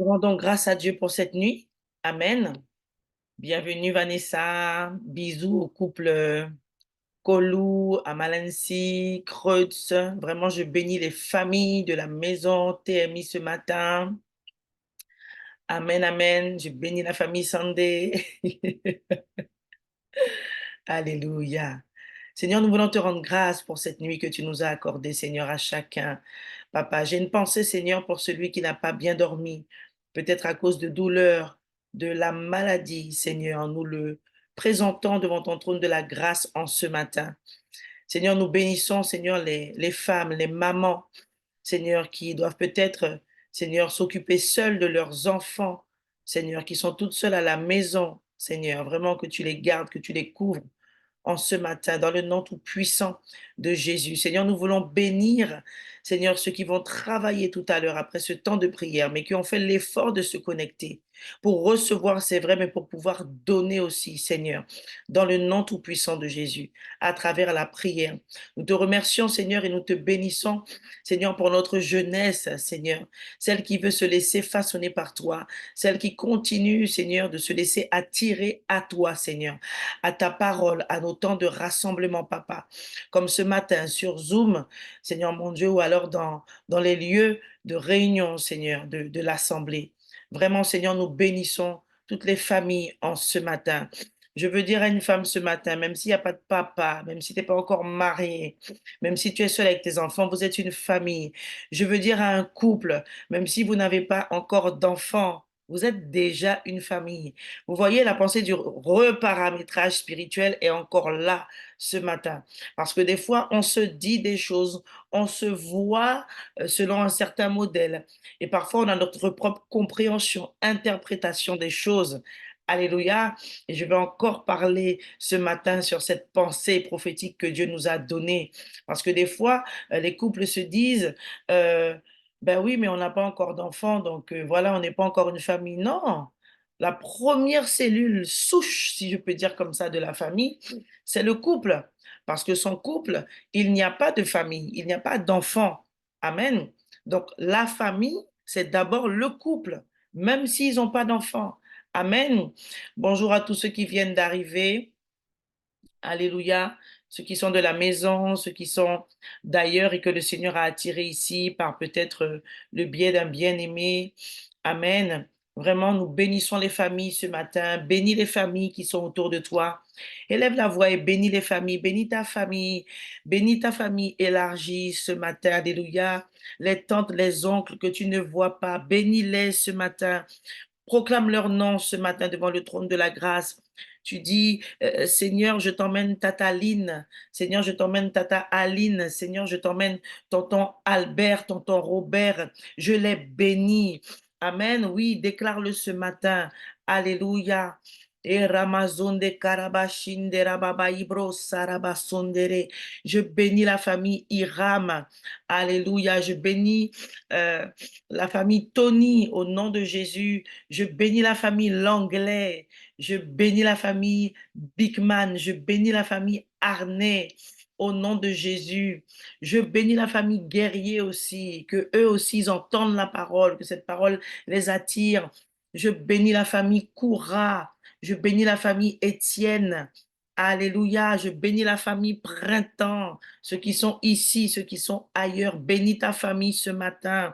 Nous rendons grâce à Dieu pour cette nuit. Amen. Bienvenue Vanessa. Bisous au couple Kolou, Amalensi, Kreutz. Vraiment, je bénis les familles de la maison TMI ce matin. Amen, amen. Je bénis la famille Sandé. Alléluia. Seigneur, nous voulons te rendre grâce pour cette nuit que tu nous as accordée, Seigneur, à chacun. Papa, j'ai une pensée, Seigneur, pour celui qui n'a pas bien dormi, peut-être à cause de douleurs, de la maladie, Seigneur. Nous le présentons devant ton trône de la grâce en ce matin. Seigneur, nous bénissons, Seigneur, les femmes, les mamans, Seigneur, qui doivent peut-être, Seigneur, s'occuper seules de leurs enfants, Seigneur, qui sont toutes seules à la maison, Seigneur. Vraiment que tu les gardes, que tu les couvres en ce matin, dans le nom tout puissant de Jésus. Seigneur, nous voulons bénir, Seigneur, ceux qui vont travailler tout à l'heure après ce temps de prière, mais qui ont fait l'effort de se connecter pour recevoir, c'est vrai, mais pour pouvoir donner aussi, Seigneur, dans le nom tout puissant de Jésus, à travers la prière. Nous te remercions, Seigneur, et nous te bénissons, Seigneur, pour notre jeunesse, Seigneur, celle qui veut se laisser façonner par toi, celle qui continue, Seigneur, de se laisser attirer à toi, Seigneur, à ta parole, à nos temps de rassemblement, papa. Comme ce matin sur Zoom, Seigneur mon Dieu, ou alors dans les lieux de réunion, Seigneur, de l'Assemblée. Vraiment, Seigneur, nous bénissons toutes les familles en ce matin. Je veux dire à une femme ce matin, même s'il n'y a pas de papa, même si tu n'es pas encore marié, même si tu es seul avec tes enfants, vous êtes une famille. Je veux dire à un couple, même si vous n'avez pas encore d'enfants, vous êtes déjà une famille. Vous voyez, la pensée du reparamétrage spirituel est encore là ce matin. Parce que des fois, on se dit des choses, on se voit selon un certain modèle. Et parfois, on a notre propre compréhension, interprétation des choses. Alléluia. Et je vais encore parler ce matin sur cette pensée prophétique que Dieu nous a donnée. Parce que des fois, les couples se disent, ben oui, mais on n'a pas encore d'enfants, donc voilà, on n'est pas encore une famille. Non, la première cellule souche, si je peux dire comme ça, de la famille, c'est le couple. Parce que sans couple, il n'y a pas de famille, il n'y a pas d'enfants. Amen. Donc la famille, c'est d'abord le couple, même s'ils n'ont pas d'enfants. Amen. Bonjour à tous ceux qui viennent d'arriver. Alléluia. Ceux qui sont de la maison, ceux qui sont d'ailleurs et que le Seigneur a attirés ici par peut-être le biais d'un bien-aimé. Amen. Vraiment, nous bénissons les familles ce matin. Bénis les familles qui sont autour de toi. Élève la voix et bénis les familles. Bénis ta famille. Bénis ta famille élargie ce matin. Alléluia. Les tantes, les oncles que tu ne vois pas. Bénis-les ce matin. Proclame leur nom ce matin devant le trône de la grâce. Tu dis, Seigneur, je t'emmène Tata Aline. Seigneur, je t'emmène Tata Aline. Seigneur, je t'emmène tonton Albert, tonton Robert. Je les bénis. Amen. Oui, déclare-le ce matin. Alléluia. Et Ramazonde Karabashinde Rababa Ibro Sarabasondere. Je bénis la famille Iram. Alléluia. Je bénis euh, la famille Tony au nom de Jésus. Je bénis la famille Langlais. Je bénis la famille Bigman. Je bénis la famille Arnay. Au nom de Jésus, je bénis la famille Guerrier aussi, que eux aussi ils entendent la parole, que cette parole les attire. Je bénis la famille Koura. Je bénis la famille Étienne. Alléluia. Je bénis la famille Printemps. Ceux qui sont ici, ceux qui sont ailleurs. Bénis ta famille ce matin.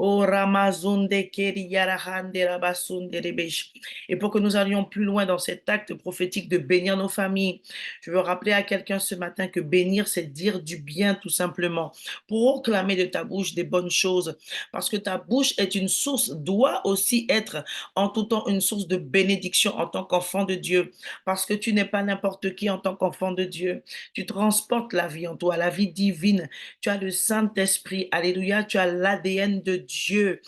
Oh, Ramazonde Keriyarahande Rabasunde Rebesh. Et pour que nous allions plus loin dans cet acte prophétique de bénir nos familles, je veux rappeler à quelqu'un ce matin que bénir, c'est dire du bien tout simplement. Proclamer de ta bouche des bonnes choses. Parce que ta bouche est une source, doit aussi être en tout temps une source de bénédiction en tant qu'enfant de Dieu. Parce que tu n'es pas n'importe qui en tant qu'enfant de Dieu. Tu transportes la vie en toi, la vie divine. Tu as le Saint-Esprit. Alléluia. Tu as l'ADN de Dieu.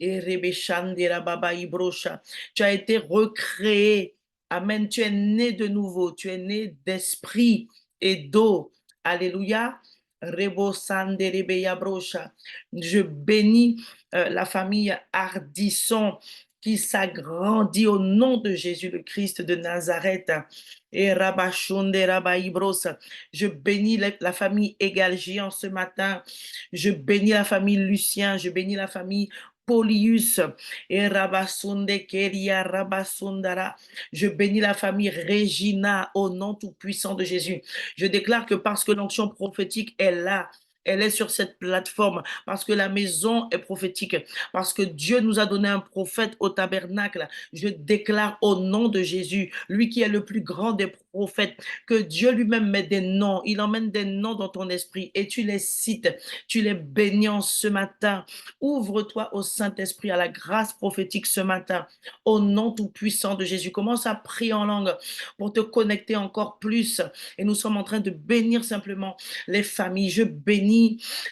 Et Rebeshandera Baba Ibrosha. Tu as été recréé. Amen. Tu es né de nouveau. Tu es né d'esprit et d'eau. Alléluia. Rebo Sanderebeya Brosha. Je bénis la famille Hardisson. qui s'agrandit au nom de Jésus le Christ de Nazareth. Et Rabashonde Rabaïbros. Je bénis la famille Égalgie en ce matin. Je bénis la famille Lucien. Je bénis la famille Polius. Et Rabasonde Keria Rabasondara. Je bénis la famille Regina au nom tout-puissant de Jésus. Je déclare que parce que l'onction prophétique est là, elle est sur cette plateforme parce que la maison est prophétique, parce que Dieu nous a donné un prophète au tabernacle. Je déclare au nom de Jésus, lui qui est le plus grand des prophètes, que Dieu lui-même met des noms. Il emmène des noms dans ton esprit et tu les cites, tu les bénis en ce matin. Ouvre-toi au Saint-Esprit, à la grâce prophétique ce matin, au nom tout-puissant de Jésus. Commence à prier en langue pour te connecter encore plus. Et nous sommes en train de bénir simplement les familles. Je bénis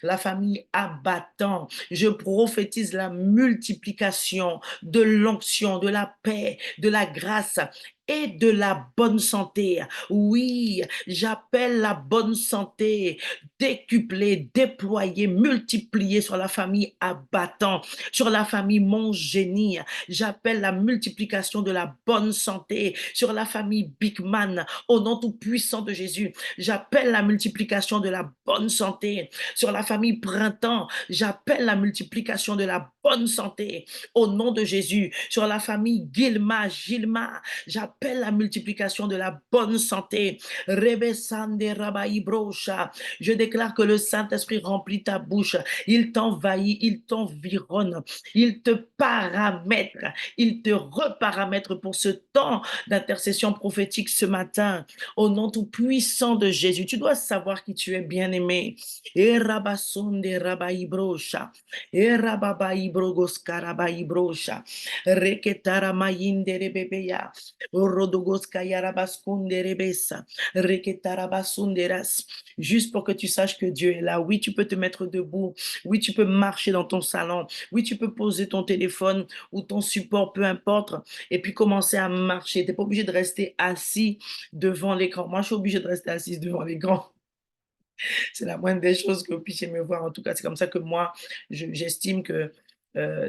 la famille abattant. Je prophétise la multiplication de l'onction, de la paix, de la grâce et de la bonne santé. Oui, j'appelle la bonne santé décuplée, déployée, multipliée sur la famille abattant, sur la famille mon génie. J'appelle la multiplication de la bonne santé sur la famille Bigman au nom tout puissant de Jésus. J'appelle la multiplication de la bonne santé sur la famille Printemps. J'appelle la multiplication de la bonne santé au nom de Jésus. Sur la famille Gilma, j'appelle la multiplication de la bonne santé. Rebesande Rabaïbrocha. Je déclare que le Saint-Esprit remplit ta bouche. Il t'envahit, il t'environne, il te paramètre, il te reparamètre pour ce temps d'intercession prophétique ce matin. Au nom tout puissant de Jésus, tu dois savoir qui tu es, bien-aimé. Et rabasonde rabaïbrocha, et rababaïbrogos karabaïbrocha, reketara mayinde rebebeya, rodogos kayarabaskunde rebesa, reketara basunderas. Juste pour que tu saches que Dieu est là. Oui, tu peux te mettre debout. Oui, tu peux marcher dans ton salon. Oui, tu peux poser ton téléphone ou ton support, peu importe, et puis commencer à marcher. Tu n'es pas obligé de rester assis devant l'écran. Moi, je suis obligée de rester assise devant l'écran. C'est la moindre des choses que vous puissiez me voir. En tout cas, c'est comme ça que moi, j'estime que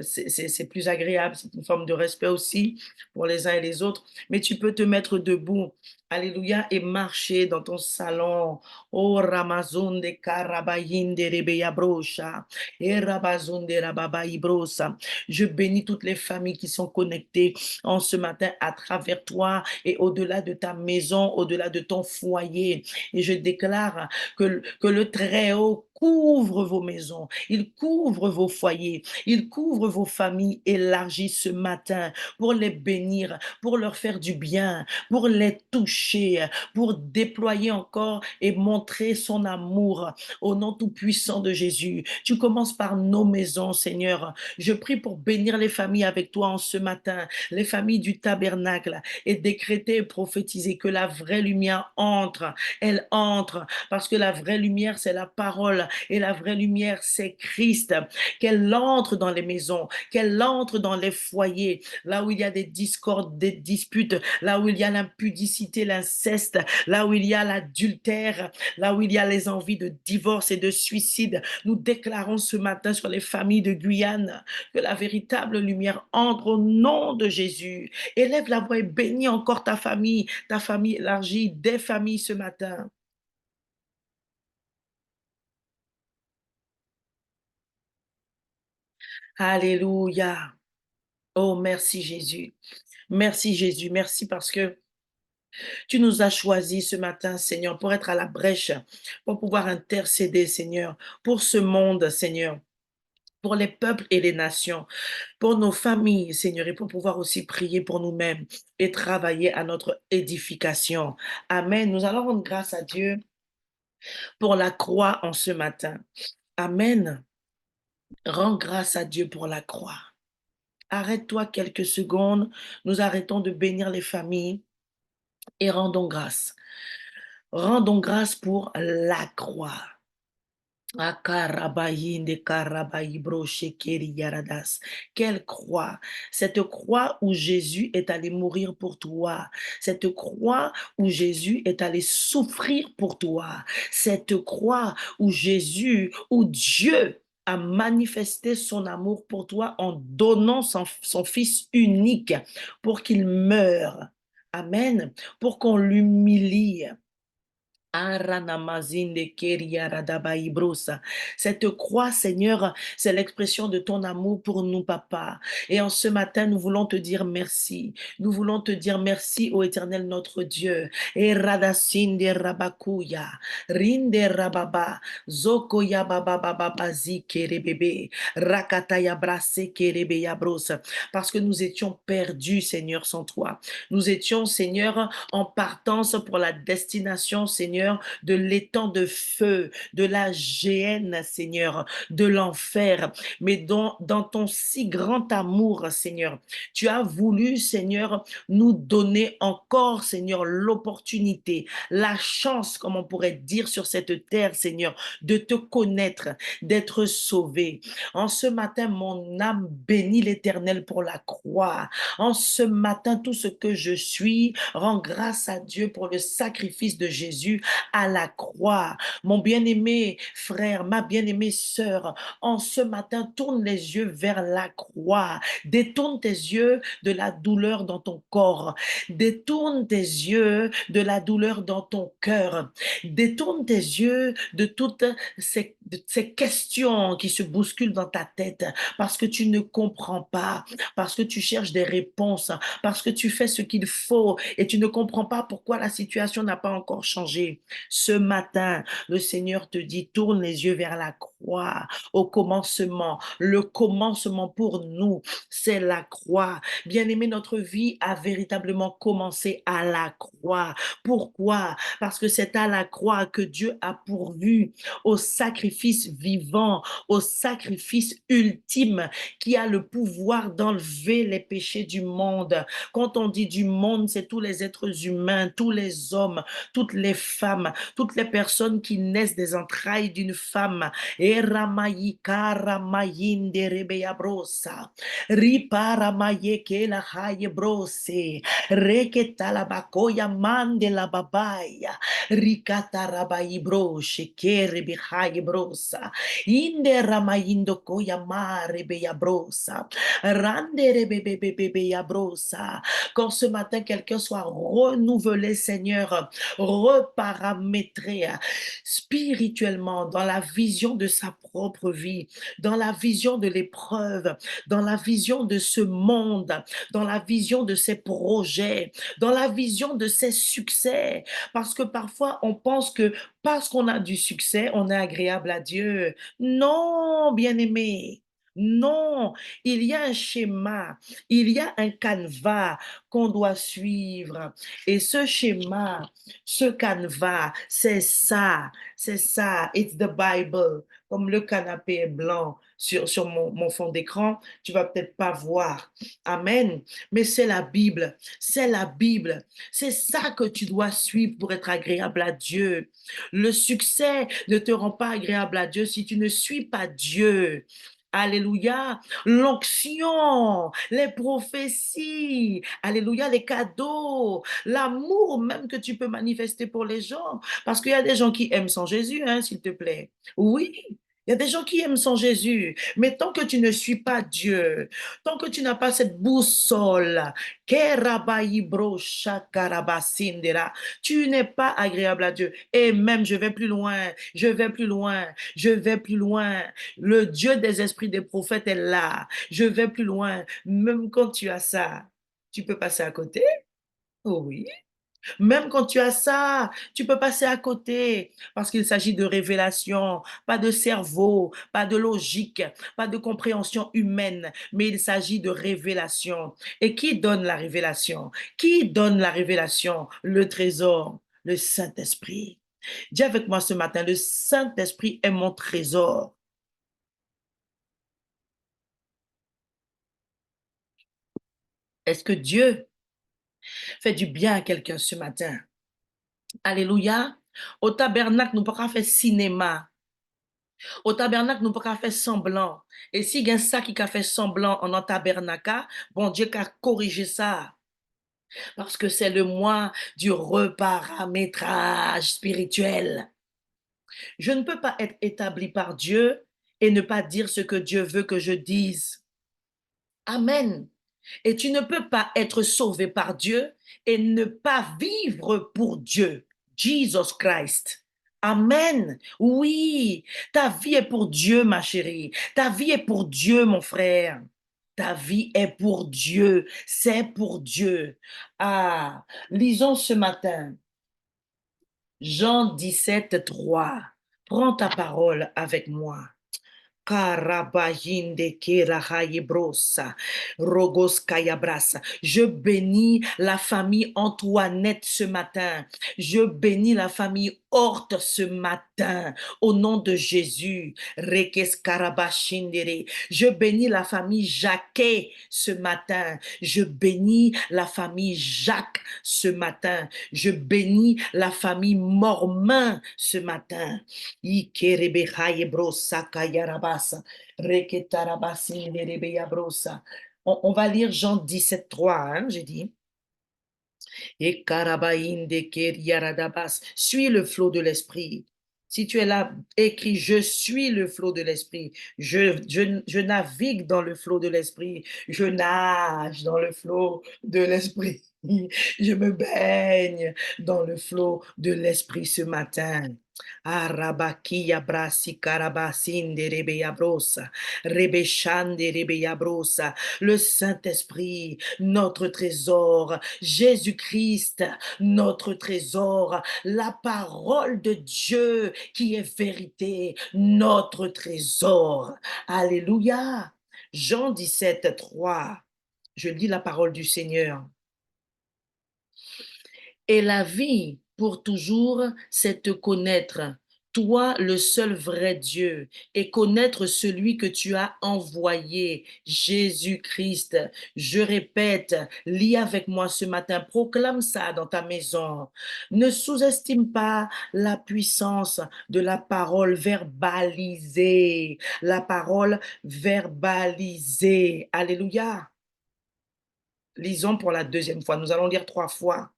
c'est plus agréable. C'est une forme de respect aussi pour les uns et les autres. Mais tu peux te mettre debout, alléluia, et marcher dans ton salon. Oh, Ramazon de Karabayin de Rebeya Brocha, et Rabazon de Rababayi Brosa. Je bénis toutes les familles qui sont connectées en ce matin à travers toi et au-delà de ta maison, au-delà de ton foyer. Et je déclare que le Très-Haut couvre vos maisons, il couvre vos foyers, il couvre vos familles élargies ce matin pour les bénir, pour leur faire du bien, pour les toucher, pour déployer encore et montrer son amour au nom tout-puissant de Jésus. Tu commences par nos maisons, Seigneur. Je prie pour bénir les familles avec toi en ce matin, les familles du tabernacle, et décréter et prophétiser que la vraie lumière entre, elle entre, parce que la vraie lumière, c'est la parole, et la vraie lumière, c'est Christ. Qu'elle entre dans les maisons, qu'elle entre dans les foyers, là où il y a des discordes, des disputes, là où il y a l'impudicité, l'inceste, là où il y a l'adultère, là où il y a les envies de divorce et de suicide. Nous déclarons ce matin sur les familles de Guyane que la véritable lumière entre au nom de Jésus. Élève la voix et bénis encore ta famille élargie, des familles ce matin. Alléluia. Oh, merci Jésus. Merci Jésus. Merci parce que tu nous as choisis ce matin, Seigneur, pour être à la brèche, pour pouvoir intercéder, Seigneur, pour ce monde, Seigneur, pour les peuples et les nations, pour nos familles, Seigneur, et pour pouvoir aussi prier pour nous-mêmes et travailler à notre édification. Amen. Nous allons rendre grâce à Dieu pour la croix en ce matin. Amen. Rends grâce à Dieu pour la croix. Arrête-toi quelques secondes. Nous arrêtons de bénir les familles et rendons grâce. Rendons grâce pour la croix. Akarabayinde karabayibro shekeri yaradas. Quelle croix! Cette croix où Jésus est allé mourir pour toi. Cette croix où Jésus est allé souffrir pour toi. Cette croix où Jésus, où Dieu a manifesté son amour pour toi en donnant son Fils unique pour qu'il meure. Amen. Pour qu'on l'humilie. Aranamazinde keriaradabaiebrosa. Cette croix, Seigneur, c'est l'expression de ton amour pour nous, Papa. Et en ce matin, nous voulons te dire merci. Nous voulons te dire merci, ô Éternel, notre Dieu. Eradasinde rabakuya, rinde rababa, zokoya bababa zikerebebe, rakataya brase kerebeya brosa. Parce que nous étions perdus, Seigneur, sans toi. Nous étions, Seigneur, en partance pour la destination, Seigneur, de l'étang de feu, de la géhenne, Seigneur, de l'enfer. Mais dans ton si grand amour, Seigneur, tu as voulu, Seigneur, nous donner encore, Seigneur, l'opportunité, la chance, comme on pourrait dire sur cette terre, Seigneur, de te connaître, d'être sauvé. En ce matin, mon âme bénit l'Éternel pour la croix. En ce matin, tout ce que je suis rend grâce à Dieu pour le sacrifice de Jésus à la croix. Mon bien-aimé frère, ma bien-aimée sœur, en ce matin, tourne les yeux vers la croix. Détourne tes yeux de la douleur dans ton corps. Détourne tes yeux de la douleur dans ton cœur. Détourne tes yeux de toutes ces questions qui se bousculent dans ta tête parce que tu ne comprends pas, parce que tu cherches des réponses, parce que tu fais ce qu'il faut et tu ne comprends pas pourquoi la situation n'a pas encore changé. Ce matin, le Seigneur te dit, tourne les yeux vers la croix, au commencement. Le commencement pour nous, c'est la croix. Bien-aimé, notre vie a véritablement commencé à la croix. Pourquoi? Parce que c'est à la croix que Dieu a pourvu au sacrifice vivant, au sacrifice ultime qui a le pouvoir d'enlever les péchés du monde. Quand on dit du monde, c'est tous les êtres humains, tous les hommes, toutes les femmes, toutes les personnes qui naissent des entrailles d'une femme. Eramaïka ramayinde rebeya brosa. Riparamaye ke la haye brose. Reketa la bakoya mande la babaya. Rikata rabayi broshe ke rebihaye brosa. Inde ramayindo koya mare beya brosa. Rande rebebebebe ya brosa. Quand ce matin quelqu'un soit renouvelé, Seigneur, reparamétré spirituellement dans la vision de sa propre vie, dans la vision de l'épreuve, dans la vision de ce monde, dans la vision de ses projets, dans la vision de ses succès. Parce que parfois, on pense que parce qu'on a du succès, on est agréable à Dieu. Non, bien-aimé. Non, il y a un schéma, il y a un canevas qu'on doit suivre. Et ce schéma, ce canevas, c'est ça, it's the Bible. Comme le canapé est blanc sur mon fond d'écran, tu vas peut-être pas voir. Amen. Mais c'est la Bible, c'est la Bible. C'est ça que tu dois suivre pour être agréable à Dieu. Le succès ne te rend pas agréable à Dieu si tu ne suis pas Dieu. Alléluia. L'onction, les prophéties, alléluia, les cadeaux, l'amour même que tu peux manifester pour les gens. Parce qu'il y a des gens qui aiment sans Jésus, hein, s'il te plaît. Oui, il y a des gens qui aiment sans Jésus. Mais tant que tu ne suis pas Dieu, tant que tu n'as pas cette boussole, Kerabaibro shakarabasindera, tu n'es pas agréable à Dieu. Et même, je vais plus loin, je vais plus loin, je vais plus loin. Le Dieu des esprits des prophètes est là. Je vais plus loin. Même quand tu as ça, tu peux passer à côté. Oh oui. Même quand tu as ça, tu peux passer à côté parce qu'il s'agit de révélation, pas de cerveau, pas de logique, pas de compréhension humaine, mais il s'agit de révélation. Et qui donne la révélation? Qui donne la révélation? Le trésor, le Saint-Esprit. Dis avec moi ce matin, le Saint-Esprit est mon trésor. Est-ce que Dieu fait du bien à quelqu'un ce matin? Alléluia. Au tabernacle, nous ne pouvons pas faire cinéma. Au tabernacle, nous ne pouvons pas faire semblant. Et si il y a ça qui a fait semblant en un tabernacle, bon Dieu a corrigé ça. Parce que c'est le mois du reparamétrage spirituel. Je ne peux pas être établi par Dieu et ne pas dire ce que Dieu veut que je dise. Amen. Et tu ne peux pas être sauvé par Dieu et ne pas vivre pour Dieu. Jesus Christ. Amen. Oui, ta vie est pour Dieu, ma chérie. Ta vie est pour Dieu, mon frère. Ta vie est pour Dieu. C'est pour Dieu. Ah, lisons ce matin Jean 17:3. Prends ta parole avec moi. Karabayinde Kerahayebrosa, Rogos Kayabrasa. Je bénis la famille Antoinette ce matin. Je bénis la famille Horte ce matin. Au nom de Jésus. Rekes Karabashindere. Je bénis la famille Jacquet ce matin. Je bénis la famille Jacques ce matin. Je bénis la famille Mormain ce matin. On va lire Jean 17:3, hein, j'ai dit. Et Karabaïnde Keriaradabas. Suis le flot de l'esprit. Si tu es là, écris, je suis le flot de l'esprit. Je navigue dans le flot de l'esprit. Je nage dans le flot de l'esprit. Je me baigne dans le flot de l'esprit ce matin. Arabakia brasi karabasinde rebeya brosa, rebeshande rebeya brosa. Le Saint-Esprit, notre trésor, Jésus-Christ, notre trésor, la parole de Dieu qui est vérité, notre trésor. Alléluia. Jean 17:3. Je lis la parole du Seigneur. Et la vie pour toujours, c'est te connaître, toi le seul vrai Dieu, et connaître celui que tu as envoyé, Jésus-Christ. Je répète, lis avec moi ce matin, proclame ça dans ta maison. Ne sous-estime pas la puissance de la parole verbalisée, la parole verbalisée. Alléluia. Lisons pour la deuxième fois, nous allons lire 3 fois.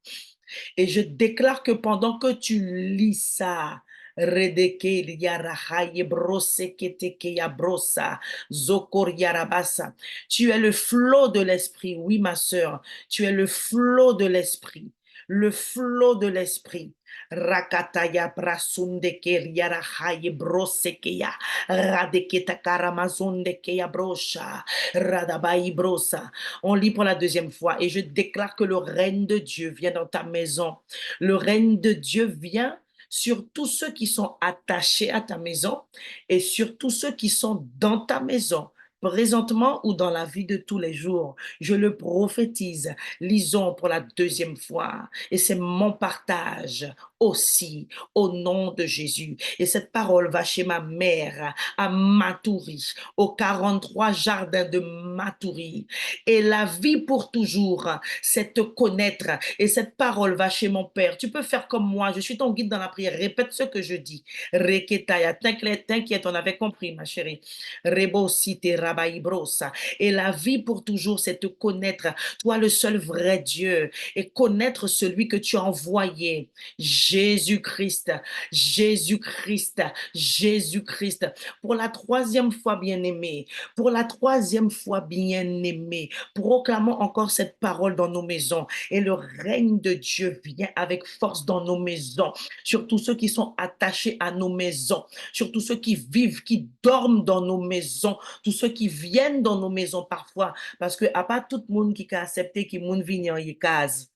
Et je déclare que pendant que tu lis ça, Redeke yarahaye brose keteke ya brosa, zokor yarabasa. Tu es le flot de l'esprit. Oui, ma sœur, tu es le flot de l'esprit. Le flot de l'esprit. Rakataya brasundeke yarahaye brosekeya, radeketa karamazundeke ya brosha, radabai brosa. On lit pour la deuxième fois et je déclare que le règne de Dieu vient dans ta maison. Le règne de Dieu vient sur tous ceux qui sont attachés à ta maison et sur tous ceux qui sont dans ta maison, présentement ou dans la vie de tous les jours. Je le prophétise. Lisons pour la deuxième fois. Et c'est mon partage aussi au nom de Jésus. Et cette parole va chez ma mère à Matoury, aux 43 jardins de Matoury. Et la vie pour toujours, c'est te connaître. Et cette parole va chez mon père. Tu peux faire comme moi. Je suis ton guide dans la prière. Répète ce que je dis. Reketaya, t'inquiète, on avait compris, ma chérie. Rebo site rabaibrosa. Et la vie pour toujours, c'est te connaître. Toi, le seul vrai Dieu. Et connaître celui que tu as envoyé. Jésus-Christ. Jésus-Christ. Jésus-Christ. Pour la troisième fois, bien-aimé. Pour la troisième fois, bien-aimé. Proclamons encore cette parole dans nos maisons. Et le règne de Dieu vient avec force dans nos maisons. Surtout ceux qui sont attachés à nos maisons. Surtout ceux qui vivent, qui dorment dans nos maisons. Tous ceux qui viennent dans nos maisons parfois. Parce que à pas tout le monde qui a accepté qui moun vini en case.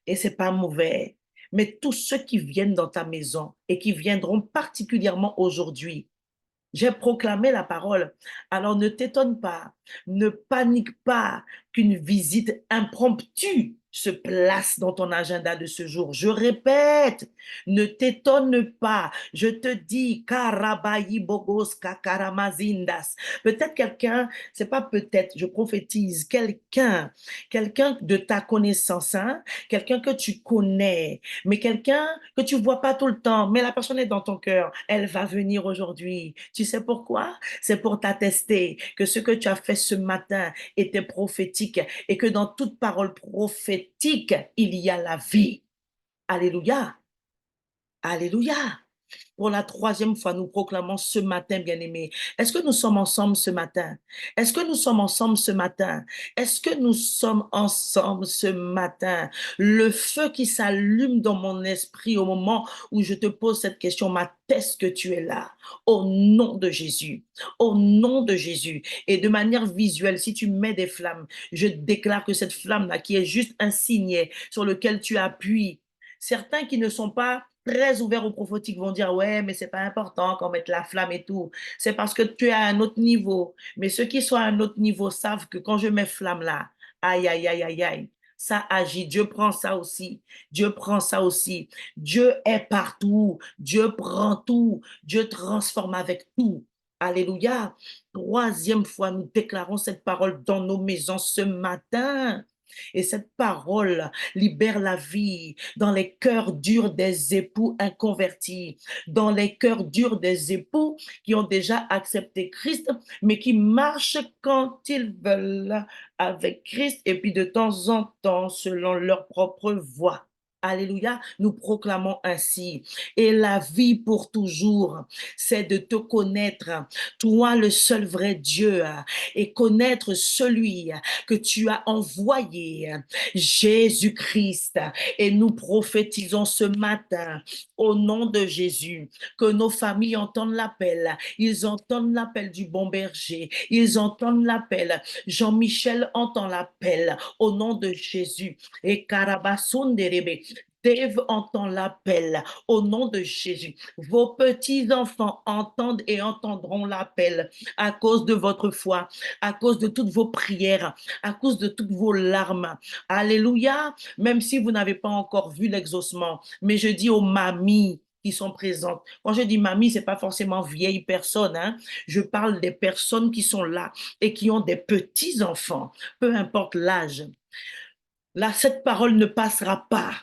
Et c'est pas mauvais. Mais tous ceux qui viennent dans ta maison et qui viendront particulièrement aujourd'hui, j'ai proclamé la parole. Alors ne t'étonne pas, ne panique pas qu'une visite impromptue se place dans ton agenda de ce jour. Je répète, ne t'étonne pas. Je te dis, Karabayi Bogos Kakaramazindas. Peut-être quelqu'un, c'est pas peut-être, je prophétise, quelqu'un de ta connaissance, hein, quelqu'un que tu connais, mais quelqu'un que tu vois pas tout le temps, mais la personne est dans ton cœur. Elle va venir aujourd'hui. Tu sais pourquoi? C'est pour t'attester que ce que tu as fait ce matin était prophétique et que dans toute parole prophétique, il y a la vie. Alléluia. Alléluia. Pour la troisième fois, nous proclamons ce matin, bien-aimés. Est-ce que nous sommes ensemble ce matin? Est-ce que nous sommes ensemble ce matin? Est-ce que nous sommes ensemble ce matin? Le feu qui s'allume dans mon esprit au moment où je te pose cette question m'atteste que tu es là. Au nom de Jésus. Au nom de Jésus. Et de manière visuelle, si tu mets des flammes, je déclare que cette flamme-là, qui est juste un signet sur lequel tu appuies, certains qui ne sont pas très ouverts au prophétique vont dire ouais, mais c'est pas important qu'on mette la flamme et tout. C'est parce que tu es à un autre niveau. Mais ceux qui sont à un autre niveau savent que quand je mets flamme là, aïe, aïe, aïe, aïe, aïe, ça agit. Dieu prend ça aussi. Dieu prend ça aussi. Dieu est partout. Dieu prend tout. Dieu transforme avec tout. Alléluia. Troisième fois, nous déclarons cette parole dans nos maisons ce matin. Et cette parole libère la vie dans les cœurs durs des époux inconvertis, dans les cœurs durs des époux qui ont déjà accepté Christ, mais qui marchent quand ils veulent avec Christ et puis de temps en temps selon leur propre voie. Alléluia, nous proclamons ainsi. Et la vie pour toujours, c'est de te connaître, toi le seul vrai Dieu, et connaître celui que tu as envoyé, Jésus-Christ. Et nous prophétisons ce matin, au nom de Jésus, que nos familles entendent l'appel. Ils entendent l'appel du bon berger. Ils entendent l'appel. Jean-Michel entend l'appel au nom de Jésus. Et Karabasonderebe. Dave entend l'appel au nom de Jésus. Vos petits-enfants entendent et entendront l'appel à cause de votre foi, à cause de toutes vos prières, à cause de toutes vos larmes. Alléluia. Même si vous n'avez pas encore vu l'exaucement, mais je dis aux mamies qui sont présentes. Quand je dis mamie, c'est pas forcément vieille personne, hein. Je parle des personnes qui sont là et qui ont des petits-enfants, peu importe l'âge. Là, cette parole ne passera pas.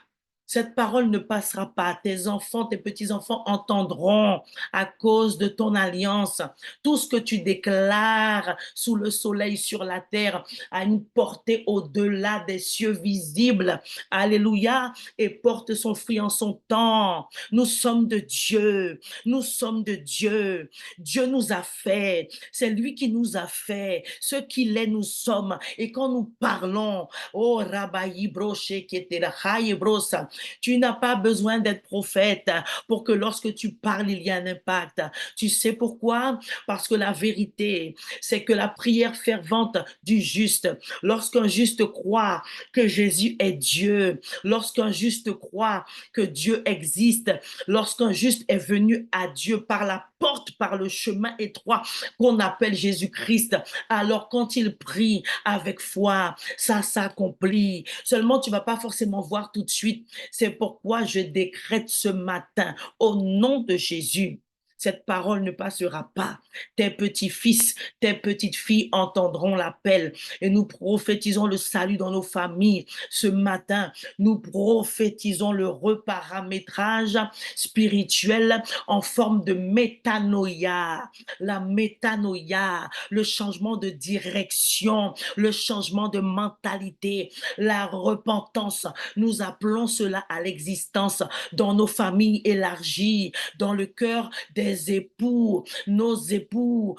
Cette parole ne passera pas. Tes enfants, tes petits-enfants entendront à cause de ton alliance. Tout ce que tu déclares sous le soleil sur la terre a une portée au-delà des cieux visibles. Alléluia. Et porte son fruit en son temps. Nous sommes de Dieu. Nous sommes de Dieu. Dieu nous a fait. C'est lui qui nous a fait. Ce qu'il est, nous sommes. Et quand nous parlons, oh, Rabayi Broche, qui était là, Brosa, tu n'as pas besoin d'être prophète pour que lorsque tu parles, il y a un impact. Tu sais pourquoi? Parce que la vérité, c'est que la prière fervente du juste, lorsqu'un juste croit que Jésus est Dieu, lorsqu'un juste croit que Dieu existe, lorsqu'un juste est venu à Dieu par la porte, par le chemin étroit qu'on appelle Jésus-Christ, alors quand il prie avec foi, ça s'accomplit. Seulement, tu vas pas forcément voir tout de suite. C'est pourquoi je décrète ce matin, au nom de Jésus, cette parole ne passera pas. Tes petits-fils, tes petites-filles entendront l'appel et nous prophétisons le salut dans nos familles. Ce matin, nous prophétisons le reparamétrage spirituel en forme de métanoïa. La métanoïa, le changement de direction, le changement de mentalité, la repentance. Nous appelons cela à l'existence dans nos familles élargies, dans le cœur des époux, nos époux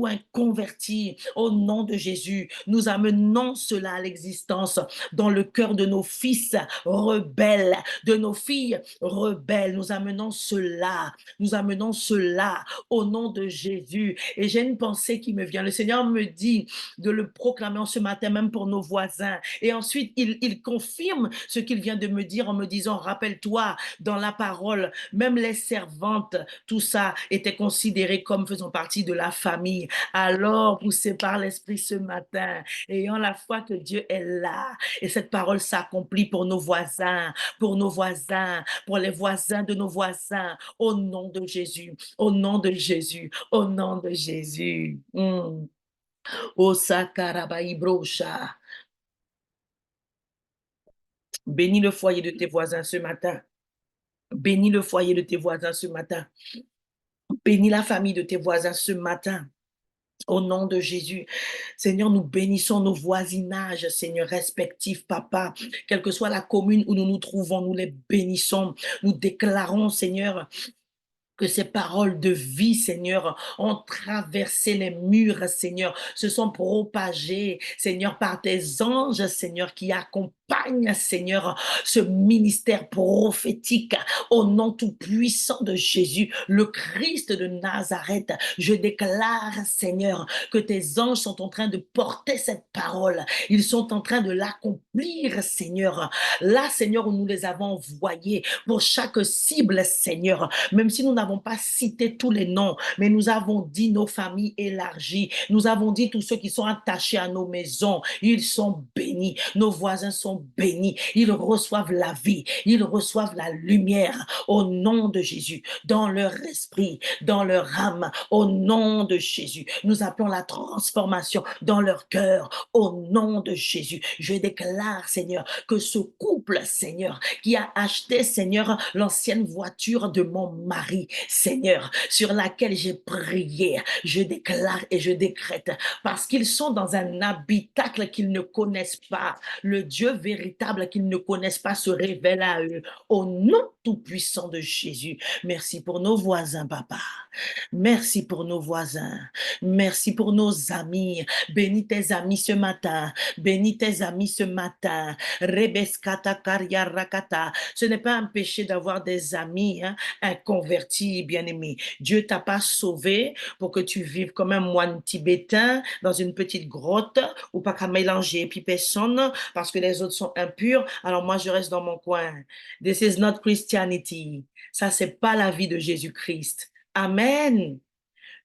inconvertis. Au nom de Jésus, nous amenons cela à l'existence dans le cœur de nos fils rebelles, de nos filles rebelles. Nous amenons cela au nom de Jésus. Et j'ai une pensée qui me vient. Le Seigneur me dit de le proclamer en ce matin, même pour nos voisins. Et ensuite, il confirme ce qu'il vient de me dire en me disant, rappelle-toi, dans la parole, même les servantes, tout ça était considéré comme faisant partie de la famille. Alors, poussé par l'Esprit ce matin, ayant la foi que Dieu est là, et cette parole s'accomplit pour nos voisins, pour les voisins de nos voisins, au nom de Jésus, au nom de Jésus, au nom de Jésus. Oh, Sakarabaï Brocha. Bénis le foyer de tes voisins ce matin. Bénis le foyer de tes voisins ce matin. Bénis la famille de tes voisins ce matin. Au nom de Jésus, Seigneur, nous bénissons nos voisinages, Seigneur, respectifs, Papa. Quelle que soit la commune où nous nous trouvons, nous les bénissons. Nous déclarons, Seigneur, que ces paroles de vie, Seigneur, ont traversé les murs, Seigneur, se sont propagées, Seigneur, par tes anges, Seigneur, qui accompagnent, Seigneur, ce ministère prophétique au nom tout-puissant de Jésus, le Christ de Nazareth. Je déclare, Seigneur, que tes anges sont en train de porter cette parole. Ils sont en train de l'accomplir, Seigneur. Là, Seigneur, où nous les avons envoyés pour chaque cible, Seigneur, même si nous n'avons pas cité tous les noms, mais nous avons dit nos familles élargies, nous avons dit tous ceux qui sont attachés à nos maisons, ils sont bénis, nos voisins sont bénis, ils reçoivent la vie, ils reçoivent la lumière au nom de Jésus, dans leur esprit, dans leur âme, au nom de Jésus. Nous appelons la transformation dans leur cœur, au nom de Jésus. Je déclare, Seigneur, que ce couple, Seigneur, qui a acheté, Seigneur, l'ancienne voiture de mon mari, Seigneur, sur laquelle j'ai prié, je déclare et je décrète, parce qu'ils sont dans un habitacle qu'ils ne connaissent pas, le Dieu véritable qu'ils ne connaissent pas se révèle à eux, au nom tout-puissant de Jésus. Merci pour nos voisins, papa. Merci pour nos voisins. Merci pour nos amis. Bénis tes amis ce matin. Bénis tes amis ce matin. Rebeskata karia rakata. Ce n'est pas un péché d'avoir des amis, hein, inconvertis, bien-aimés. Dieu t'a pas sauvé pour que tu vives comme un moine tibétain dans une petite grotte ou pas qu'à mélanger puis personne parce que les autres sont impurs. Alors moi, je reste dans mon coin. This is not Christianity. Ça, c'est pas la vie de Jésus-Christ. Amen.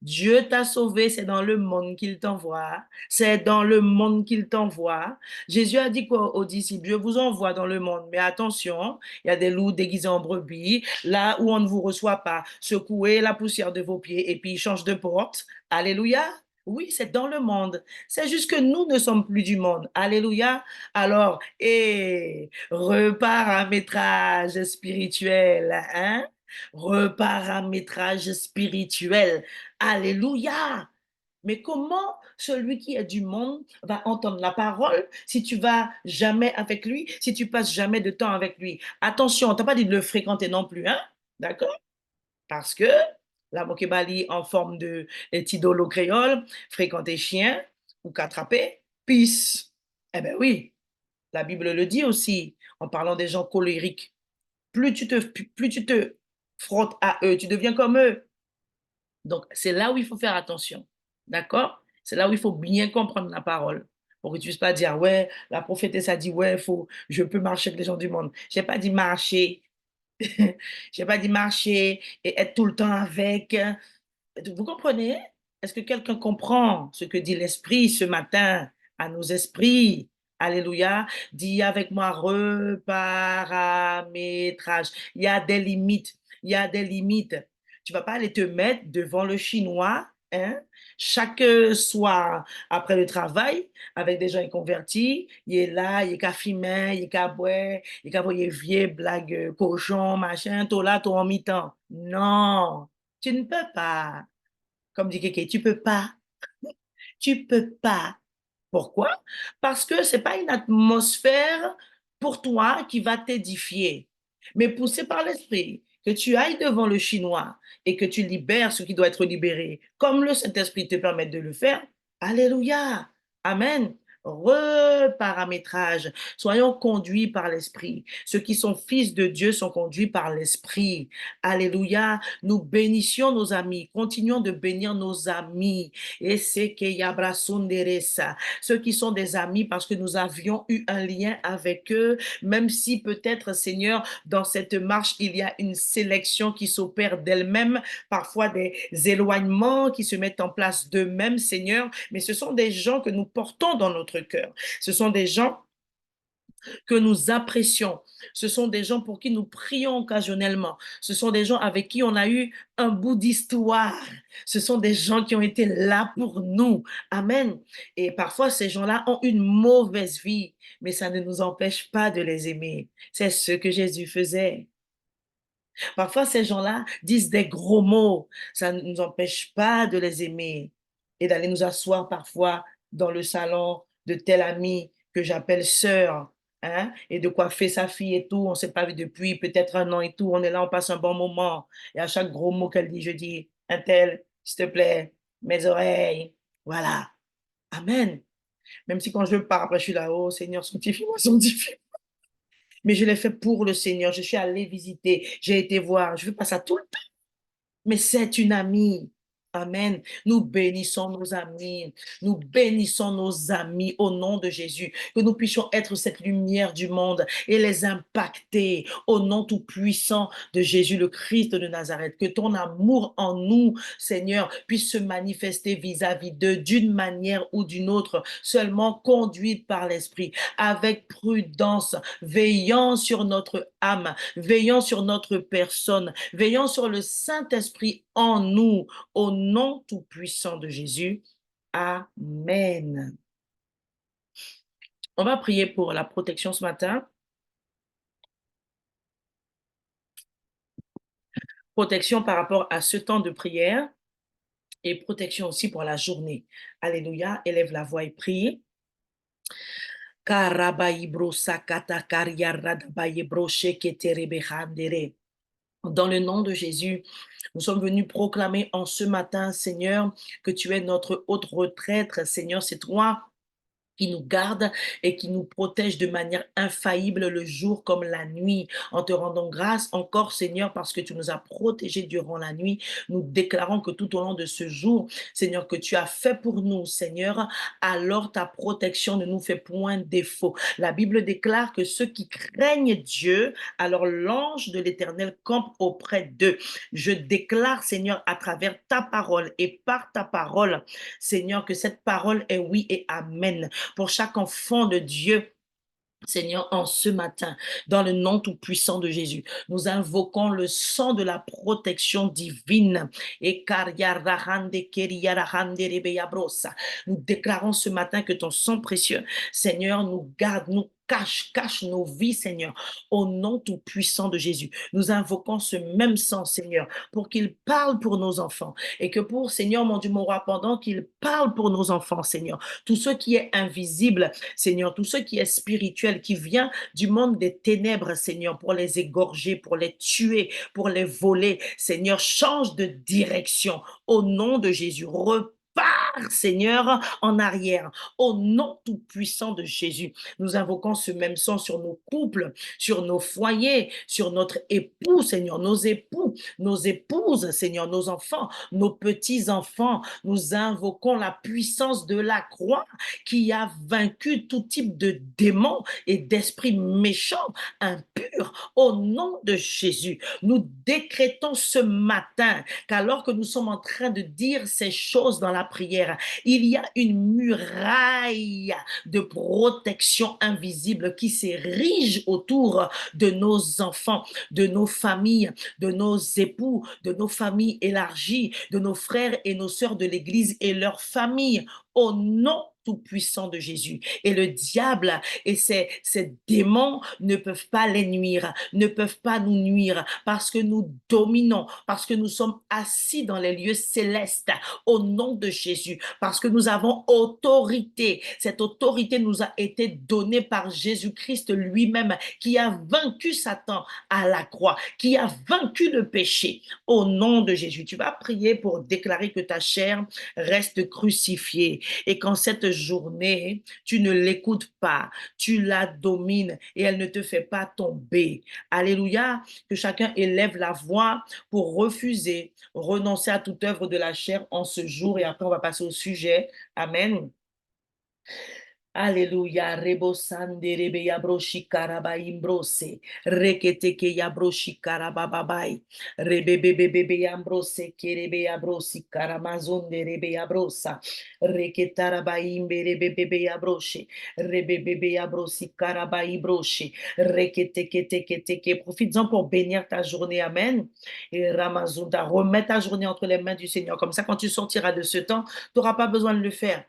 Dieu t'a sauvé, c'est dans le monde qu'il t'envoie. C'est dans le monde qu'il t'envoie. Jésus a dit quoi aux disciples? Je vous envoie dans le monde, mais attention, il y a des loups déguisés en brebis. Là où on ne vous reçoit pas, secouez la poussière de vos pieds et puis change de porte. Alléluia. Oui, c'est dans le monde. C'est juste que nous ne sommes plus du monde. Alléluia. Alors, et reparamétrage spirituel, hein? Reparamétrage spirituel. Alléluia. Mais comment celui qui est du monde va entendre la parole si tu vas jamais avec lui, si tu passes jamais de temps avec lui? Attention, on t'a pas dit de le fréquenter non plus, hein? D'accord? Parce que la mokebali en forme de tidolo créole, fréquenter chien ou qu'attraper, peace. Eh ben oui, la Bible le dit aussi en parlant des gens colériques. Plus tu te frottes à eux, tu deviens comme eux. Donc, c'est là où il faut faire attention. D'accord? C'est là où il faut bien comprendre la parole. Pour que tu ne puisses pas dire, ouais, la prophétesse a dit, ouais, je peux marcher avec les gens du monde. Je n'ai pas dit marcher. Je n'ai pas dit marcher et être tout le temps avec. Vous comprenez? Est-ce que quelqu'un comprend ce que dit l'Esprit ce matin à nos esprits? Alléluia. Dis avec moi, reparamétrage. Il y a des limites. Il y a des limites. Tu vas pas aller te mettre devant le Chinois, hein, chaque soir après le travail, avec des gens convertis. Il est là, il est qu'à fumer, il est qu'à boire, il est qu'à voyer vieux blague cochon, machin, tout là, tout en mi-temps. Non, tu ne peux pas. Comme dit Kéké, tu peux pas. Tu peux pas. Pourquoi? Parce que c'est pas une atmosphère pour toi qui va t'édifier. Mais poussé par l'esprit, que tu ailles devant le Chinois et que tu libères ce qui doit être libéré, comme le Saint-Esprit te permet de le faire. Alléluia. Amen. Reparamétrage. Soyons conduits par l'Esprit. Ceux qui sont fils de Dieu sont conduits par l'Esprit. Alléluia. Nous bénissions nos amis. Continuons de bénir nos amis. Et c'est que Yabrasunderesa. Ceux qui sont des amis parce que nous avions eu un lien avec eux, même si peut-être, Seigneur, dans cette marche, il y a une sélection qui s'opère d'elle-même, parfois des éloignements qui se mettent en place d'eux-mêmes, Seigneur, mais ce sont des gens que nous portons dans notre cœur. Ce sont des gens que nous apprécions. Ce sont des gens pour qui nous prions occasionnellement. Ce sont des gens avec qui on a eu un bout d'histoire. Ce sont des gens qui ont été là pour nous. Amen. Et parfois, ces gens-là ont une mauvaise vie, mais ça ne nous empêche pas de les aimer. C'est ce que Jésus faisait. Parfois, ces gens-là disent des gros mots. Ça ne nous empêche pas de les aimer et d'aller nous asseoir parfois dans le salon de telle amie que j'appelle sœur. hein, et de coiffer sa fille et tout. On ne s'est pas vu depuis peut-être un an et tout. On est là, on passe un bon moment. Et à chaque gros mot qu'elle dit, je dis, un tel, s'il te plaît, mes oreilles. Voilà. Amen. Même si quand je pars, après, je suis là, oh Seigneur, sanctifie-moi, sanctifie. Mais je l'ai fait pour le Seigneur. Je suis allée visiter, j'ai été voir. Je fais pas ça tout le temps. Mais c'est une amie. Amen. Nous bénissons nos amis. Nous bénissons nos amis au nom de Jésus. Que nous puissions être cette lumière du monde et les impacter au nom tout-puissant de Jésus le Christ de Nazareth. Que ton amour en nous, Seigneur, puisse se manifester vis-à-vis d'eux d'une manière ou d'une autre, seulement conduite par l'Esprit, avec prudence, veillant sur notre âme, veillant sur notre personne, veillant sur le Saint-Esprit en nous, au nom tout-puissant de Jésus. Amen. On va prier pour la protection ce matin. Protection par rapport à ce temps de prière et protection aussi pour la journée. Alléluia. Élève la voix et prie. Dans le nom de Jésus, nous sommes venus proclamer en ce matin, Seigneur, que tu es notre haute retraite. Seigneur, c'est toi qui nous garde et qui nous protège de manière infaillible le jour comme la nuit. En te rendant grâce encore, Seigneur, parce que tu nous as protégés durant la nuit, nous déclarons que tout au long de ce jour, Seigneur, que tu as fait pour nous, Seigneur, alors ta protection ne nous fait point défaut. La Bible déclare que ceux qui craignent Dieu, alors l'ange de l'Éternel campe auprès d'eux. Je déclare, Seigneur, à travers ta parole et par ta parole, Seigneur, que cette parole est oui et amen pour chaque enfant de Dieu. Seigneur, en ce matin, dans le nom tout-puissant de Jésus, nous invoquons le sang de la protection divine. Et nous déclarons ce matin que ton sang précieux, Seigneur, nous garde, nous cache nos vies, Seigneur, au nom tout-puissant de Jésus. Nous invoquons ce même sang, Seigneur, pour qu'il parle pour nos enfants et que pour, Seigneur, mon Dieu, mon roi, pendant qu'il parle pour nos enfants, Seigneur, tout ce qui est invisible, Seigneur, tout ce qui est spirituel, qui vient du monde des ténèbres, Seigneur, pour les égorger, pour les tuer, pour les voler, Seigneur, change de direction au nom de Jésus. Seigneur, en arrière, au nom tout-puissant de Jésus. Nous invoquons ce même sang sur nos couples, sur nos foyers, sur notre époux, Seigneur, nos époux, nos épouses, Seigneur, nos enfants, nos petits-enfants. Nous invoquons la puissance de la croix qui a vaincu tout type de démons et d'esprits méchants, impurs, au nom de Jésus. Nous décrétons ce matin qu'alors que nous sommes en train de dire ces choses dans la prière, il y a une muraille de protection invisible qui s'érige autour de nos enfants, de nos familles, de nos époux, de nos familles élargies, de nos frères et nos sœurs de l'Église et leurs familles, au nom tout-puissant de Jésus. Et le diable et ces démons ne peuvent pas les nuire, ne peuvent pas nous nuire parce que nous dominons, parce que nous sommes assis dans les lieux célestes au nom de Jésus, parce que nous avons autorité. Cette autorité nous a été donnée par Jésus-Christ lui-même qui a vaincu Satan à la croix, qui a vaincu le péché au nom de Jésus. Tu vas prier pour déclarer que ta chair reste crucifiée et qu'en cette journée, tu ne l'écoutes pas, tu la domines et elle ne te fait pas tomber. Alléluia, que chacun élève la voix pour refuser, renoncer à toute œuvre de la chair en ce jour et après on va passer au sujet. Amen. Alléluia, rebosande rebe yabroshi karaba imbrose, reketeke yabroshi karababai, rebebebebe yambrose kerebe yabrosi karamazonde rebe yabrosa, reketaraba imbe rebebebe yabroshe, rebebebe yabrosi karabai broshe, reketeke teke teke. Profites-en pour bénir ta journée, amen. Et Ramazunda, remets ta journée entre les mains du Seigneur. Comme ça, quand tu sortiras de ce temps, tu n'auras pas besoin de le faire.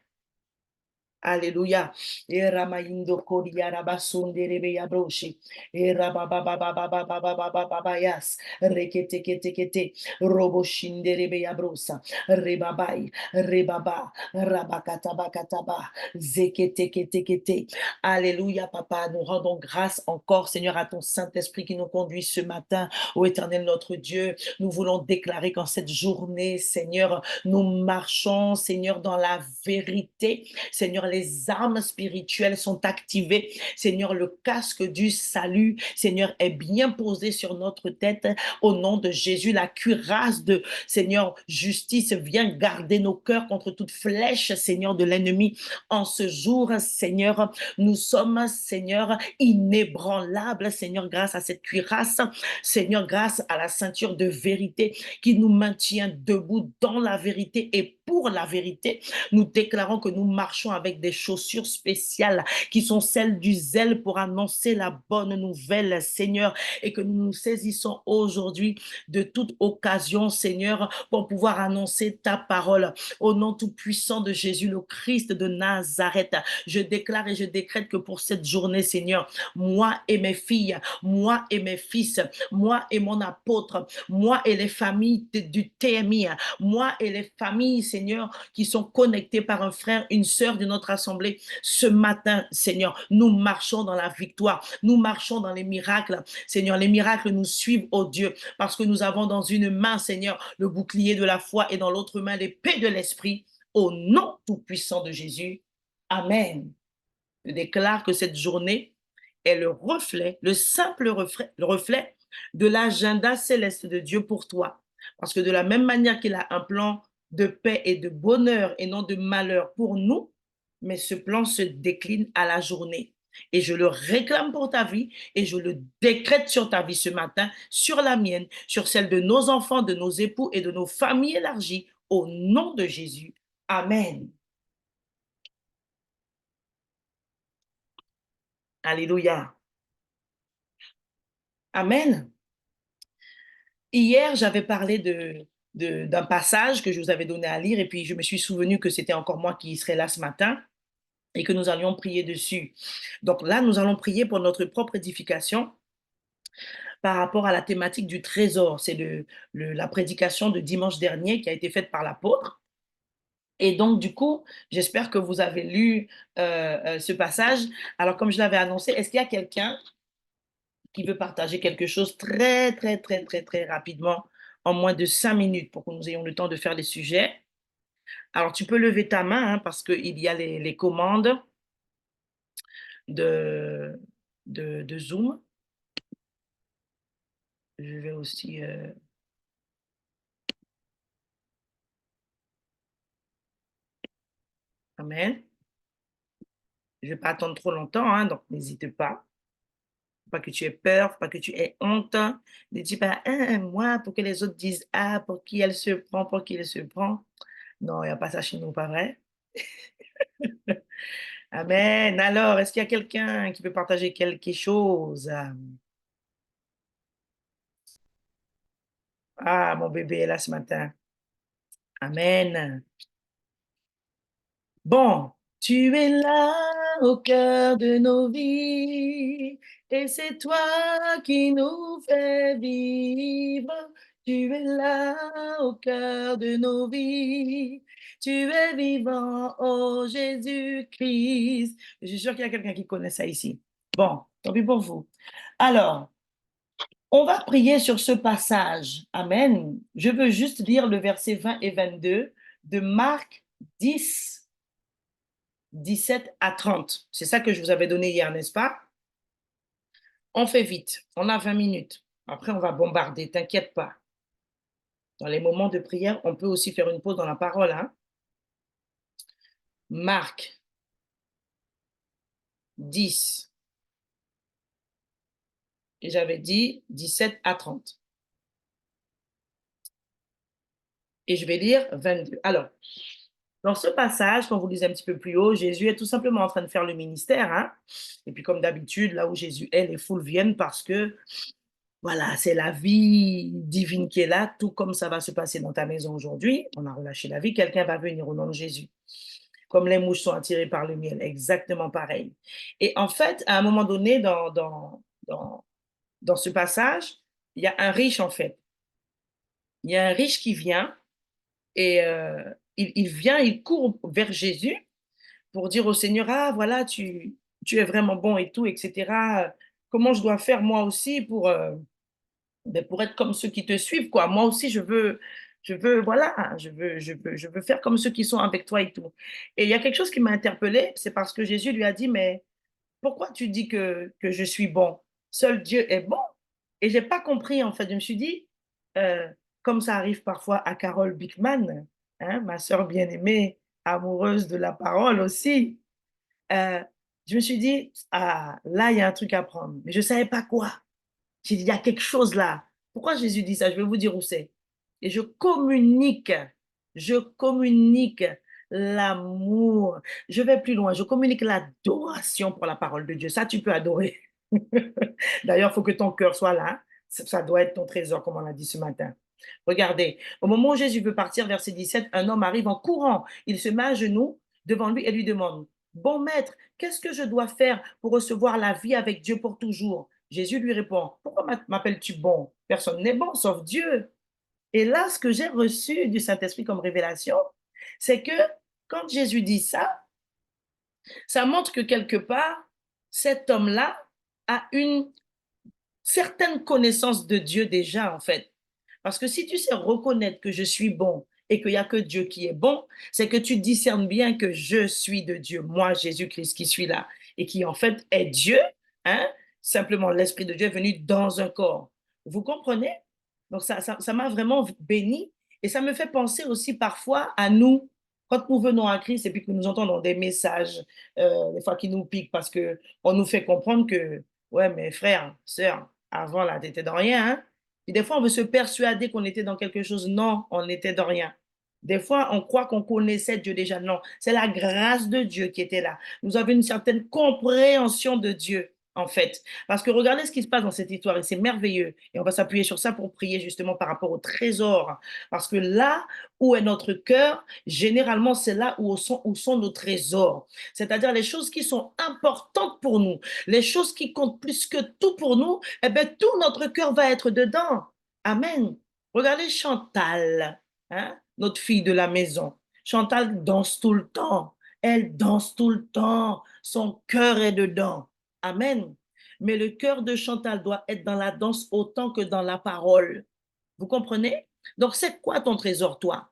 Alléluia. Et Ramaindo Kodia Rabasunde Rebeya Broshi. Et Rababababababababayas. Rekete kete kete. Roboshinde Rebeya Brosa. Rebabai. Rebaba. Rabakatabakataba. Zekete kete kete. Alléluia, papa. Nous rendons grâce encore, Seigneur, à ton Saint-Esprit qui nous conduit ce matin. Ô Éternel, notre Dieu, nous voulons déclarer qu'en cette journée, Seigneur, nous marchons, Seigneur, dans la vérité. Seigneur, les armes spirituelles sont activées. Seigneur, le casque du salut, Seigneur, est bien posé sur notre tête. Au nom de Jésus, la cuirasse de, Seigneur, justice vient garder nos cœurs contre toute flèche, Seigneur, de l'ennemi. En ce jour, Seigneur, nous sommes, Seigneur, inébranlables, Seigneur, grâce à cette cuirasse. Seigneur, grâce à la ceinture de vérité qui nous maintient debout dans la vérité et pour la vérité. Nous déclarons que nous marchons avec des chaussures spéciales qui sont celles du zèle pour annoncer la bonne nouvelle, Seigneur, et que nous nous saisissons aujourd'hui de toute occasion, Seigneur, pour pouvoir annoncer ta parole. Au nom tout-puissant de Jésus, le Christ de Nazareth, je déclare et je décrète que pour cette journée, Seigneur, moi et mes filles, moi et mes fils, moi et mon apôtre, moi et les familles du TMI, moi et les familles, Seigneur, qui sont connectées par un frère, une sœur de notre assemblée, ce matin, Seigneur, nous marchons dans la victoire, nous marchons dans les miracles, Seigneur, les miracles nous suivent, oh Dieu, parce que nous avons dans une main, Seigneur, le bouclier de la foi et dans l'autre main l'épée de l'esprit, au nom tout-puissant de Jésus. Amen. Je déclare que cette journée est le reflet, le simple reflet, le reflet de l'agenda céleste de Dieu pour toi. Parce que de la même manière qu'il a un plan de paix et de bonheur et non de malheur pour nous, mais ce plan se décline à la journée. Et je le réclame pour ta vie et je le décrète sur ta vie ce matin, sur la mienne, sur celle de nos enfants, de nos époux et de nos familles élargies, au nom de Jésus. Amen. Alléluia. Amen. Hier, j'avais parlé d'un passage que je vous avais donné à lire et puis je me suis souvenu que c'était encore moi qui serais là ce matin et que nous allions prier dessus. Donc là, nous allons prier pour notre propre édification par rapport à la thématique du trésor. C'est la prédication de dimanche dernier qui a été faite par l'apôtre. Et donc, du coup, j'espère que vous avez lu ce passage. Alors, comme je l'avais annoncé, est-ce qu'il y a quelqu'un qui veut partager quelque chose très, très, très, très, très rapidement, en moins de 5 minutes, pour que nous ayons le temps de faire les sujets? Alors, tu peux lever ta main, hein, parce qu'il y a les commandes de, de Zoom. Je vais aussi... Amen. Je ne vais pas attendre trop longtemps, hein, donc n'hésite pas. Pas que tu aies peur, pas que tu aies honte. Ne dis pas, ah, moi, pour que les autres disent, ah, pour qui elle se prend, pour qui elle se prend. Non, il n'y a pas ça chez nous, pas vrai? Amen. Alors, est-ce qu'il y a quelqu'un qui peut partager quelque chose? Ah, mon bébé est là ce matin. Amen. Bon, tu es là au cœur de nos vies et c'est toi qui nous fais vivre. Tu es là au cœur de nos vies. Tu es vivant, oh Jésus-Christ. Je suis sûre qu'il y a quelqu'un qui connaît ça ici. Bon, tant pis pour vous. Alors, on va prier sur ce passage. Amen. Je veux juste lire le verset 20 et 22 de Marc 10, 17 à 30. C'est ça que je vous avais donné hier, n'est-ce pas? On fait vite. On a 20 minutes. Après, on va bombarder. T'inquiète pas. Dans les moments de prière, on peut aussi faire une pause dans la parole, hein? Marc 10. Et j'avais dit 17 à 30. Et je vais lire 22. Alors, dans ce passage, quand vous lisez un petit peu plus haut, Jésus est tout simplement en train de faire le ministère, hein? Et puis, comme d'habitude, là où Jésus est, les foules viennent parce que, voilà, c'est la vie divine qui est là, tout comme ça va se passer dans ta maison aujourd'hui. On a relâché la vie, quelqu'un va venir au nom de Jésus. comme les mouches sont attirées par le miel, exactement pareil. Et en fait, à un moment donné, dans ce passage, il y a un riche, en fait. Il y a un riche qui vient et il vient, il court vers Jésus pour dire au Seigneur, ah voilà, tu es vraiment bon et tout, etc. Comment je dois faire moi aussi pour être comme ceux qui te suivent, quoi. Moi aussi, voilà, je veux faire comme ceux qui sont avec toi et tout. Et il y a quelque chose qui m'a interpellée, c'est parce que Jésus lui a dit, mais pourquoi tu dis que je suis bon? Seul Dieu est bon. Et j'ai pas compris, en fait. Je me suis dit, euh, comme ça arrive parfois à Carole Bickman, hein, ma sœur bien-aimée, amoureuse de la parole aussi, euh, je me suis dit, ah, là, il y a un truc à prendre. Mais je savais pas quoi. J'ai dit, il y a quelque chose là. Pourquoi Jésus dit ça? Je vais vous dire où c'est. Et je communique l'amour. Je vais plus loin, je communique l'adoration pour la parole de Dieu. Ça, tu peux adorer. D'ailleurs, il faut que ton cœur soit là. Ça doit être ton trésor, comme on l'a dit ce matin. Regardez, au moment où Jésus veut partir, verset 17, un homme arrive en courant. Il se met à genoux devant lui et lui demande, bon maître, qu'est-ce que je dois faire pour recevoir la vie avec Dieu pour toujours? Jésus lui répond, pourquoi m'appelles-tu bon? Personne n'est bon sauf Dieu. Et là, ce que j'ai reçu du Saint-Esprit comme révélation, c'est que quand Jésus dit ça, ça montre que quelque part, cet homme-là a une certaine connaissance de Dieu déjà, en fait. Parce que si tu sais reconnaître que je suis bon et qu'il n'y a que Dieu qui est bon, c'est que tu discernes bien que je suis de Dieu, moi, Jésus-Christ, qui suis là et qui, en fait, est Dieu. Hein? Simplement, l'Esprit de Dieu est venu dans un corps. Vous comprenez? Donc, ça m'a vraiment béni et ça me fait penser aussi parfois à nous, quand nous venons à Christ et puis que nous entendons des messages, des fois qui nous piquent parce qu'on nous fait comprendre que, ouais, mais frère, sœur, avant, là, tu n'étais dans rien. Hein? Et des fois, on veut se persuader qu'on était dans quelque chose. Non, on n'était dans rien. Des fois, on croit qu'on connaissait Dieu déjà. Non, c'est la grâce de Dieu qui était là. Nous avons une certaine compréhension de Dieu, en fait. Parce que regardez ce qui se passe dans cette histoire et c'est merveilleux. Et on va s'appuyer sur ça pour prier justement par rapport au trésor. Parce que là où est notre cœur, généralement, c'est là où sont nos trésors. C'est-à-dire les choses qui sont importantes pour nous, les choses qui comptent plus que tout pour nous, eh bien, tout notre cœur va être dedans. Amen. Regardez Chantal, hein, notre fille de la maison. Chantal danse tout le temps. Elle danse tout le temps. Son cœur est dedans. Amen. Mais le cœur de Chantal doit être dans la danse autant que dans la parole. Vous comprenez? Donc, c'est quoi ton trésor, toi?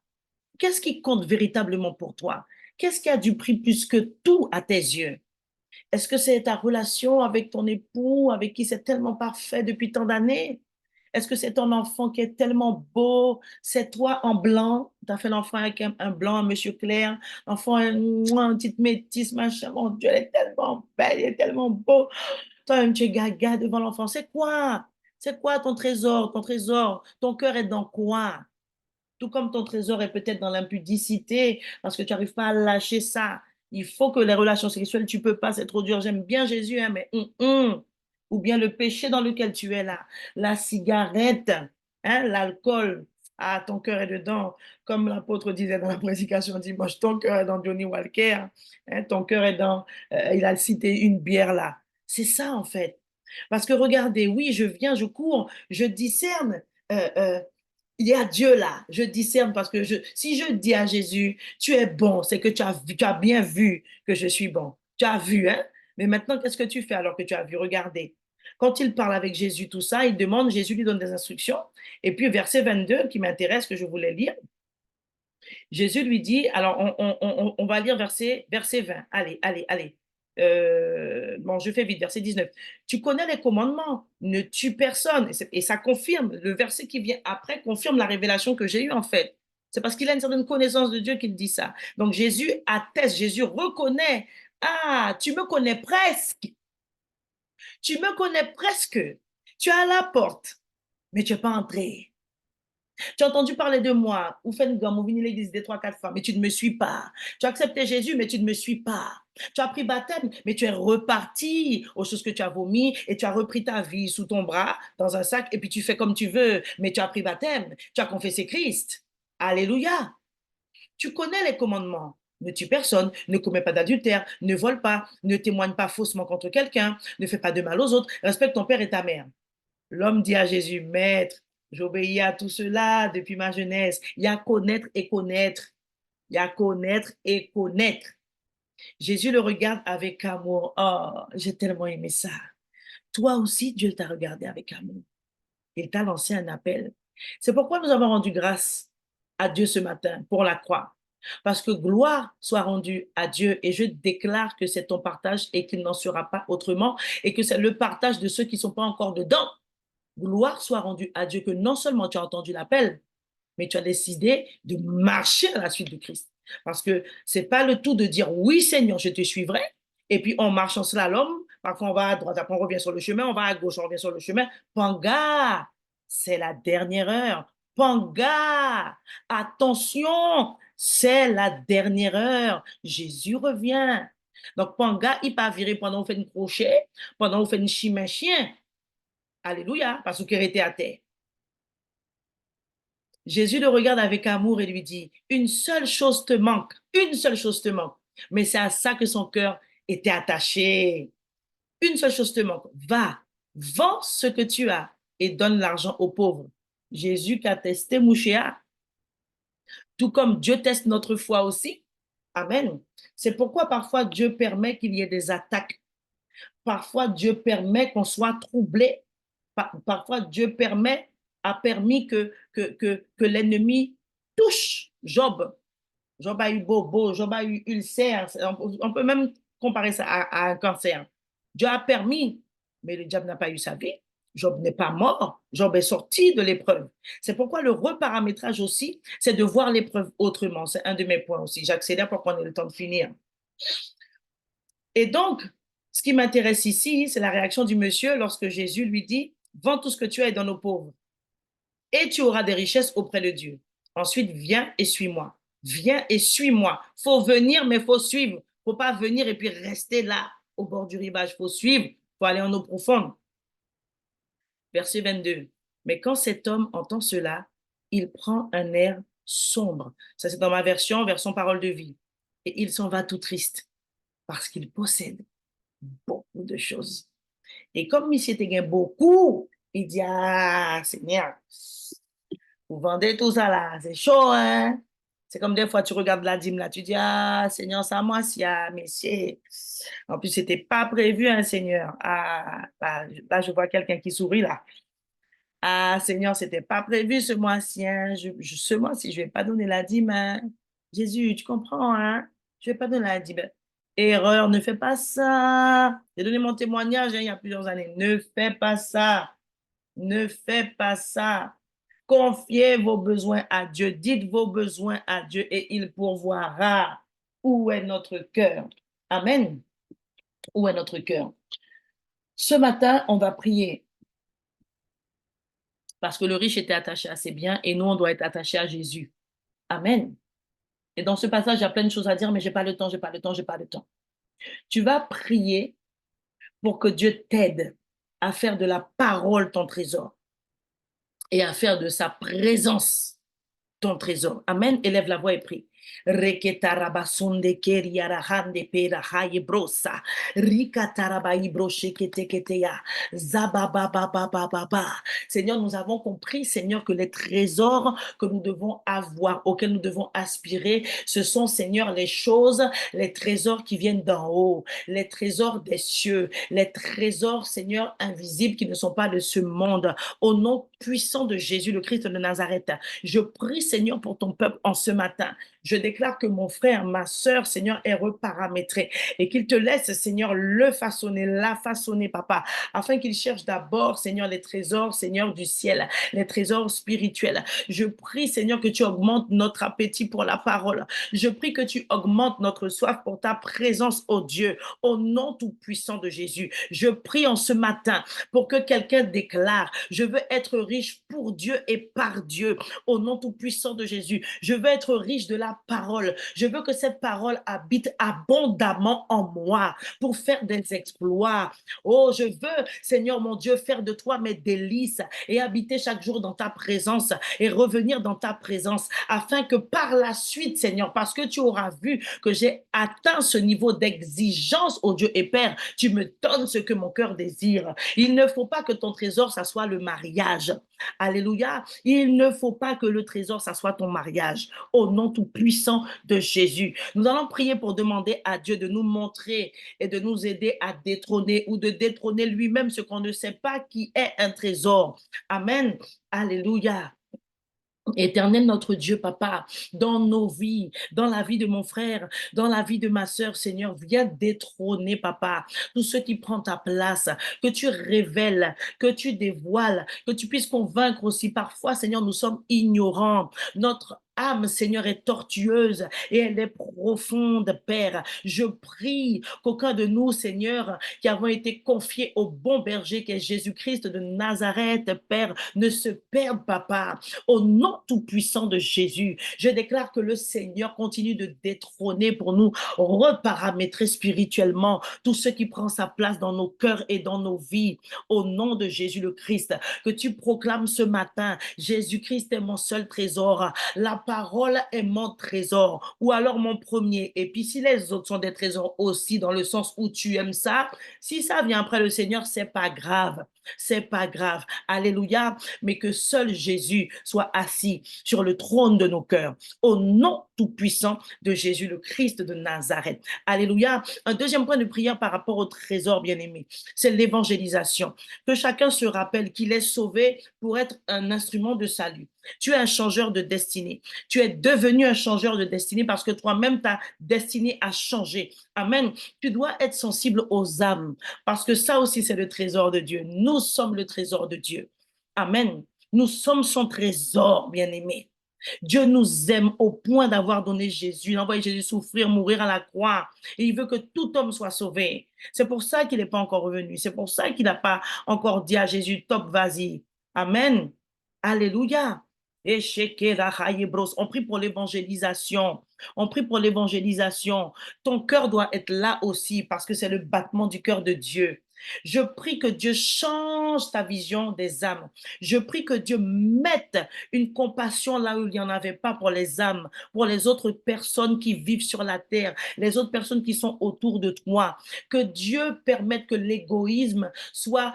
Qu'est-ce qui compte véritablement pour toi? Qu'est-ce qui a du prix plus que tout à tes yeux? Est-ce que c'est ta relation avec ton époux, avec qui c'est tellement parfait depuis tant d'années? Est-ce que c'est ton enfant qui est tellement beau? C'est toi en blanc? Tu as fait l'enfant avec un blanc, un monsieur clair, l'enfant, une petite métisse, machin. Mon Dieu, elle est tellement belle, elle est tellement beau. Toi-même, tu es gaga devant l'enfant. C'est quoi? C'est quoi ton trésor? Ton trésor, ton cœur est dans quoi? Tout comme ton trésor est peut-être dans l'impudicité, parce que tu n'arrives pas à lâcher ça. Il faut que les relations sexuelles, tu peux pas, c'est trop dur. J'aime bien Jésus, hein, mais ou bien le péché dans lequel tu es là, la cigarette, hein, l'alcool. Ah, ton cœur est dedans. Comme l'apôtre disait dans la prédication dimanche, ton cœur est dans Johnny Walker, hein, ton cœur est dans, il a cité une bière là. C'est ça en fait. Parce que regardez, oui, je viens, je cours, je discerne. euh, euh, il y a Dieu là, je discerne parce que si je dis à Jésus, tu es bon, c'est que tu as bien vu que je suis bon. Tu as vu, hein? Mais maintenant, qu'est-ce que tu fais alors que tu as vu? Regardez. Quand il parle avec Jésus, tout ça, il demande, Jésus lui donne des instructions. Et puis, verset 22, qui m'intéresse, que je voulais lire, Jésus lui dit, alors on va lire verset 20. Allez, allez, allez. Bon, je fais vite, verset 19. Tu connais les commandements, ne tue personne. Et ça confirme, le verset qui vient après confirme la révélation que j'ai eue en fait. C'est parce qu'il a une certaine connaissance de Dieu qu'il dit ça. Donc Jésus atteste, Jésus reconnaît. Ah, tu me connais presque. Tu me connais presque. Tu es à la porte, mais tu n'es pas entré. Tu as entendu parler de moi, ou fait une gomme, ou venu l'église des trois, quatre fois, mais tu ne me suis pas. Tu as accepté Jésus, mais tu ne me suis pas. Tu as pris baptême, mais tu es reparti aux choses que tu as vomi et tu as repris ta vie sous ton bras, dans un sac, et puis tu fais comme tu veux, mais tu as pris baptême, tu as confessé Christ. Alléluia. Tu connais les commandements. ne tue personne, ne commet pas d'adultère, ne vole pas, ne témoigne pas faussement contre quelqu'un, ne fait pas de mal aux autres, respecte ton père et ta mère. L'homme dit à Jésus, Maître, j'obéis à tout cela depuis ma jeunesse. Il y a connaître et connaître. Il y a connaître et connaître. Jésus le regarde avec amour. Oh, j'ai tellement aimé ça. Toi aussi, Dieu t'a regardé avec amour. Il t'a lancé un appel. C'est pourquoi nous avons rendu grâce à Dieu ce matin pour la croix. Parce que gloire soit rendue à Dieu et je déclare que c'est ton partage et qu'il n'en sera pas autrement et que c'est le partage de ceux qui ne sont pas encore dedans. Gloire soit rendue à Dieu que non seulement tu as entendu l'appel, mais tu as décidé de marcher à la suite de Christ. Parce que c'est pas le tout de dire oui Seigneur, je te suivrai, et puis on marche en slalom, parfois on va à droite, après on revient sur le chemin, on va à gauche, on revient sur le chemin. Panga, c'est la dernière heure. Panga, attention, c'est la dernière heure. Jésus revient. Donc Panga, il pas virer pendant qu'on fait une crochet, pendant qu'on fait une chien. Alléluia, parce qu'il était à terre. Jésus le regarde avec amour et lui dit, une seule chose te manque, une seule chose te manque. Mais c'est à ça que son cœur était attaché. Une seule chose te manque. Va, vends ce que tu as et donne l'argent aux pauvres. Jésus qui a testé Mouchéa, tout comme Dieu teste notre foi aussi. Amen. C'est pourquoi parfois Dieu permet qu'il y ait des attaques. Parfois Dieu permet qu'on soit troublé. Parfois Dieu a permis que l'ennemi touche Job. Job a eu bobo, Job a eu ulcère. On peut même comparer ça à un cancer. Dieu a permis, mais le diable n'a pas eu sa vie. Job n'est pas mort. Job est sorti de l'épreuve. C'est pourquoi le reparamétrage aussi, c'est de voir l'épreuve autrement. C'est un de mes points aussi. J'accélère pour qu'on ait le temps de finir. Et donc, ce qui m'intéresse ici, c'est la réaction du monsieur lorsque Jésus lui dit, vends tout ce que tu as et donne aux pauvres. Et tu auras des richesses auprès de Dieu. Ensuite, viens et suis-moi. Viens et suis-moi. Faut venir, mais faut suivre. Faut pas venir et puis rester là, au bord du rivage. Faut suivre. Faut aller en eau profonde. Verset 22. Mais quand cet homme entend cela, il prend un air sombre. Ça, c'est dans ma version parole de vie. Et il s'en va tout triste parce qu'il possède beaucoup de choses. Et comme il s'était gagné beaucoup, il dit, ah, Seigneur, vous vendez tout ça là, c'est chaud, hein? C'est comme des fois, tu regardes la dîme là, tu dis, ah, Seigneur, ça moi, si, ah, messieurs. En plus, c'était pas prévu, hein, Seigneur. Ah, là, je vois quelqu'un qui sourit là. Ah, Seigneur, c'était pas prévu ce mois-ci, hein. Ce mois-ci, je vais pas donner la dîme, hein. Jésus, tu comprends, hein? Je vais pas donner la dîme. Erreur, ne fais pas ça. J'ai donné mon témoignage, hein, il y a plusieurs années. Ne fais pas ça. Ne fais pas ça. Confiez vos besoins à Dieu. Dites vos besoins à Dieu et il pourvoira. Où est notre cœur? Amen. Où est notre cœur? Ce matin, on va prier parce que le riche était attaché à ses biens et nous, on doit être attaché à Jésus. Amen. Et dans ce passage, il y a plein de choses à dire, mais j'ai pas le temps, j'ai pas le temps, j'ai pas le temps. Tu vas prier pour que Dieu t'aide à faire de la parole ton trésor et à faire de sa présence ton trésor. Amen. Élève la voix et prie. Reketarabasunde keriarahande perahaye brosa. Rikatarabai brosheketeketeya. Zababababababa. Seigneur, nous avons compris, Seigneur, que les trésors que nous devons avoir, auxquels nous devons aspirer, ce sont, Seigneur, les choses, les trésors qui viennent d'en haut, les trésors des cieux, les trésors, Seigneur, invisibles qui ne sont pas de ce monde. Au nom puissant de Jésus, le Christ de Nazareth, je prie, Seigneur, pour ton peuple en ce matin. Je déclare que mon frère, ma sœur, Seigneur, est reparamétré et qu'il te laisse, Seigneur, le façonner, la façonner, papa, afin qu'il cherche d'abord, Seigneur, les trésors, Seigneur, du ciel, les trésors spirituels. Je prie, Seigneur, que tu augmentes notre appétit pour la parole. Je prie que tu augmentes notre soif pour ta présence, ô Dieu, au nom tout-puissant de Jésus. Je prie en ce matin pour que quelqu'un déclare, je veux être riche pour Dieu et par Dieu, au nom tout-puissant de Jésus. Je veux être riche de la ta parole. Je veux que cette parole habite abondamment en moi pour faire des exploits. Oh, je veux, Seigneur mon Dieu, faire de toi mes délices et habiter chaque jour dans ta présence et revenir dans ta présence afin que par la suite, Seigneur, parce que tu auras vu que j'ai atteint ce niveau d'exigence, oh Dieu et Père, tu me donnes ce que mon cœur désire. Il ne faut pas que ton trésor, ça soit le mariage. Alléluia. Il ne faut pas que le trésor, ça soit ton mariage. Au nom tout puissant de Jésus. Nous allons prier pour demander à Dieu de nous montrer et de nous aider à détrôner ou de détrôner lui-même ce qu'on ne sait pas qui est un trésor. Amen. Alléluia. Éternel notre Dieu, Papa, dans nos vies, dans la vie de mon frère, dans la vie de ma sœur, Seigneur, viens détrôner, Papa, tout ce qui prend ta place, que tu révèles, que tu dévoiles, que tu puisses convaincre aussi. Parfois, Seigneur, nous sommes ignorants. Notre âme, Seigneur, est tortueuse et elle est profonde, Père. Je prie qu'aucun de nous, Seigneur, qui avons été confiés au bon berger qui est Jésus-Christ de Nazareth, Père, ne se perde, Papa. Au nom tout-puissant de Jésus, je déclare que le Seigneur continue de détrôner pour nous, reparamétrer spirituellement tout ce qui prend sa place dans nos cœurs et dans nos vies. Au nom de Jésus le Christ, que tu proclames ce matin, Jésus-Christ est mon seul trésor, la parole est mon trésor, ou alors mon premier. Et puis si les autres sont des trésors aussi, dans le sens où tu aimes ça, si ça vient après le Seigneur, c'est pas grave. C'est pas grave. Alléluia. Mais que seul Jésus soit assis sur le trône de nos cœurs. Au nom tout-puissant de Jésus le Christ de Nazareth. Alléluia. Un deuxième point de prière par rapport au trésor, bien-aimé, c'est l'évangélisation. Que chacun se rappelle qu'il est sauvé pour être un instrument de salut. Tu es un changeur de destinée. Tu es devenu un changeur de destinée parce que toi-même, ta destinée a changé. Amen. Tu dois être sensible aux âmes parce que ça aussi, c'est le trésor de Dieu. Nous sommes le trésor de Dieu. Amen. Nous sommes son trésor, bien-aimé. Dieu nous aime au point d'avoir donné Jésus. Il a envoyé Jésus souffrir, mourir à la croix. Et il veut que tout homme soit sauvé. C'est pour ça qu'il n'est pas encore revenu. C'est pour ça qu'il n'a pas encore dit à Jésus, top, vas-y. Amen. Alléluia. On prie pour l'évangélisation. On prie pour l'évangélisation. Ton cœur doit être là aussi parce que c'est le battement du cœur de Dieu. Je prie que Dieu change ta vision des âmes. Je prie que Dieu mette une compassion là où il n'y en avait pas pour les âmes, pour les autres personnes qui vivent sur la terre, les autres personnes qui sont autour de toi. Que Dieu permette que l'égoïsme soit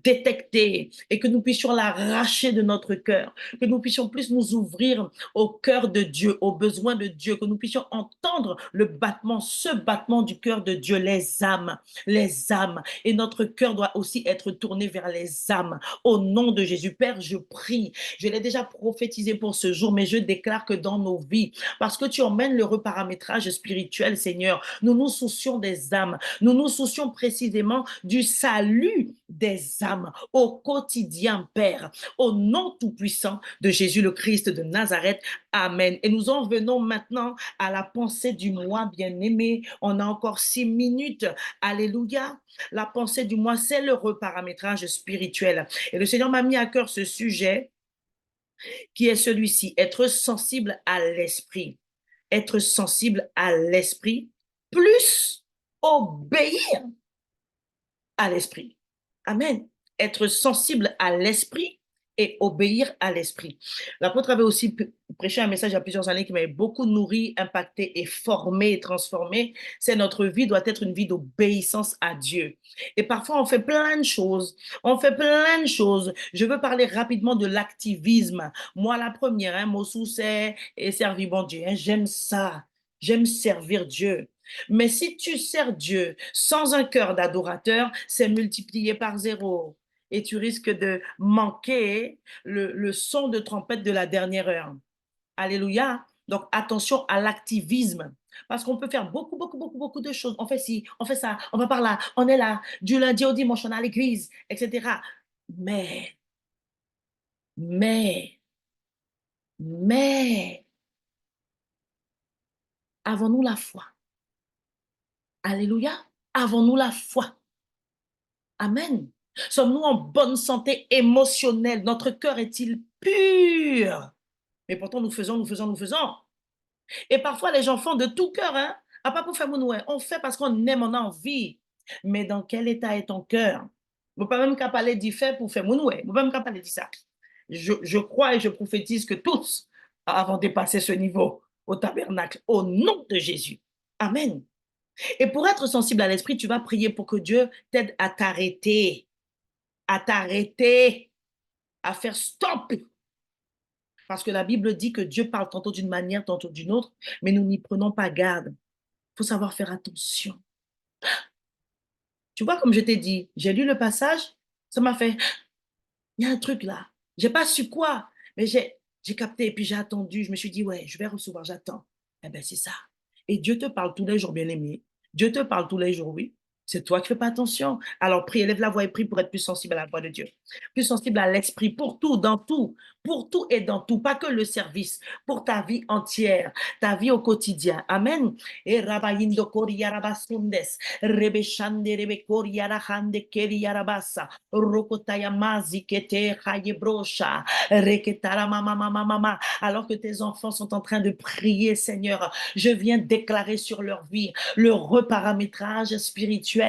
détecté et que nous puissions l'arracher de notre cœur, que nous puissions plus nous ouvrir au cœur de Dieu, aux besoins de Dieu, que nous puissions entendre le battement, ce battement du cœur de Dieu, les âmes, les âmes. Et notre cœur doit aussi être tourné vers les âmes. Au nom de Jésus, Père, je prie. Je l'ai déjà prophétisé pour ce jour, mais je déclare que dans nos vies, parce que tu emmènes le reparamétrage spirituel, Seigneur, nous nous soucions des âmes. Nous nous soucions précisément du salut des âmes au quotidien, Père. Au nom tout-puissant de Jésus le Christ de Nazareth. Amen. Et nous en venons maintenant à la pensée du mois, bien-aimé. On a encore 6 minutes. Alléluia. La pensée du mois, c'est le reparamétrage spirituel. Et le Seigneur m'a mis à cœur ce sujet qui est celui-ci, être sensible à l'esprit. Être sensible à l'esprit, plus obéir à l'esprit. Amen. Être sensible à l'esprit et obéir à l'esprit. L'apôtre avait aussi prêché un message il y a plusieurs années qui m'avait beaucoup nourri, impacté et formé et transformé. C'est notre vie doit être une vie d'obéissance à Dieu. Et parfois, on fait plein de choses. On fait plein de choses. Je veux parler rapidement de l'activisme. Moi, la première, hein, Mossou, c'est et servir bon Dieu. Hein, j'aime ça. J'aime servir Dieu. Mais si tu sers Dieu sans un cœur d'adorateur, c'est multiplié par zéro. Et tu risques de manquer le son de trompette de la dernière heure. Alléluia. Donc, attention à l'activisme. Parce qu'on peut faire beaucoup, beaucoup, beaucoup, beaucoup de choses. On fait ci, on fait ça, on va par là, on est là, du lundi au dimanche, on est à l'église, etc. Mais, mais, mais, avons-nous la foi? Alléluia. Avons-nous la foi? Amen. Sommes-nous en bonne santé émotionnelle? Notre cœur est-il pur? Mais pourtant, nous faisons, nous faisons, nous faisons. Et parfois, les gens font de tout cœur, hein. Ah, pas pour faire mon ouais. On fait parce qu'on aime, on a envie. Mais dans quel état est ton cœur? Vous ne pouvez pas même qu'à parler d'y faire pour faire mon ouais. Vous ne pouvez pas même qu'à parler de ça. Je crois et je prophétise que tous avons dépassé ce niveau au tabernacle, au nom de Jésus. Amen. Et pour être sensible à l'esprit, tu vas prier pour que Dieu t'aide à t'arrêter, à faire stop. Parce que la Bible dit que Dieu parle tantôt d'une manière, tantôt d'une autre, mais nous n'y prenons pas garde. Il faut savoir faire attention. Tu vois, comme je t'ai dit, j'ai lu le passage, ça m'a fait, il y a un truc là. J'ai pas su quoi, mais j'ai capté et puis j'ai attendu. Je me suis dit, ouais, je vais recevoir, j'attends. Eh bien, c'est ça. Et Dieu te parle tous les jours, bien aimé. Dieu te parle tous les jours, oui. C'est toi qui fais pas attention. Alors prie, élève la voix et prie pour être plus sensible à la voix de Dieu. Plus sensible à l'esprit pour tout, dans tout, pour tout et dans tout. Pas que le service, pour ta vie entière, ta vie au quotidien. Amen. Et rabayindo koriarabasundes, rebeshande rebekoriarahande keriarabasa, rokotayamazi kete hayebrosha, reketara mama mama mama. Alors que tes enfants sont en train de prier, Seigneur, je viens déclarer sur leur vie le reparamétrage spirituel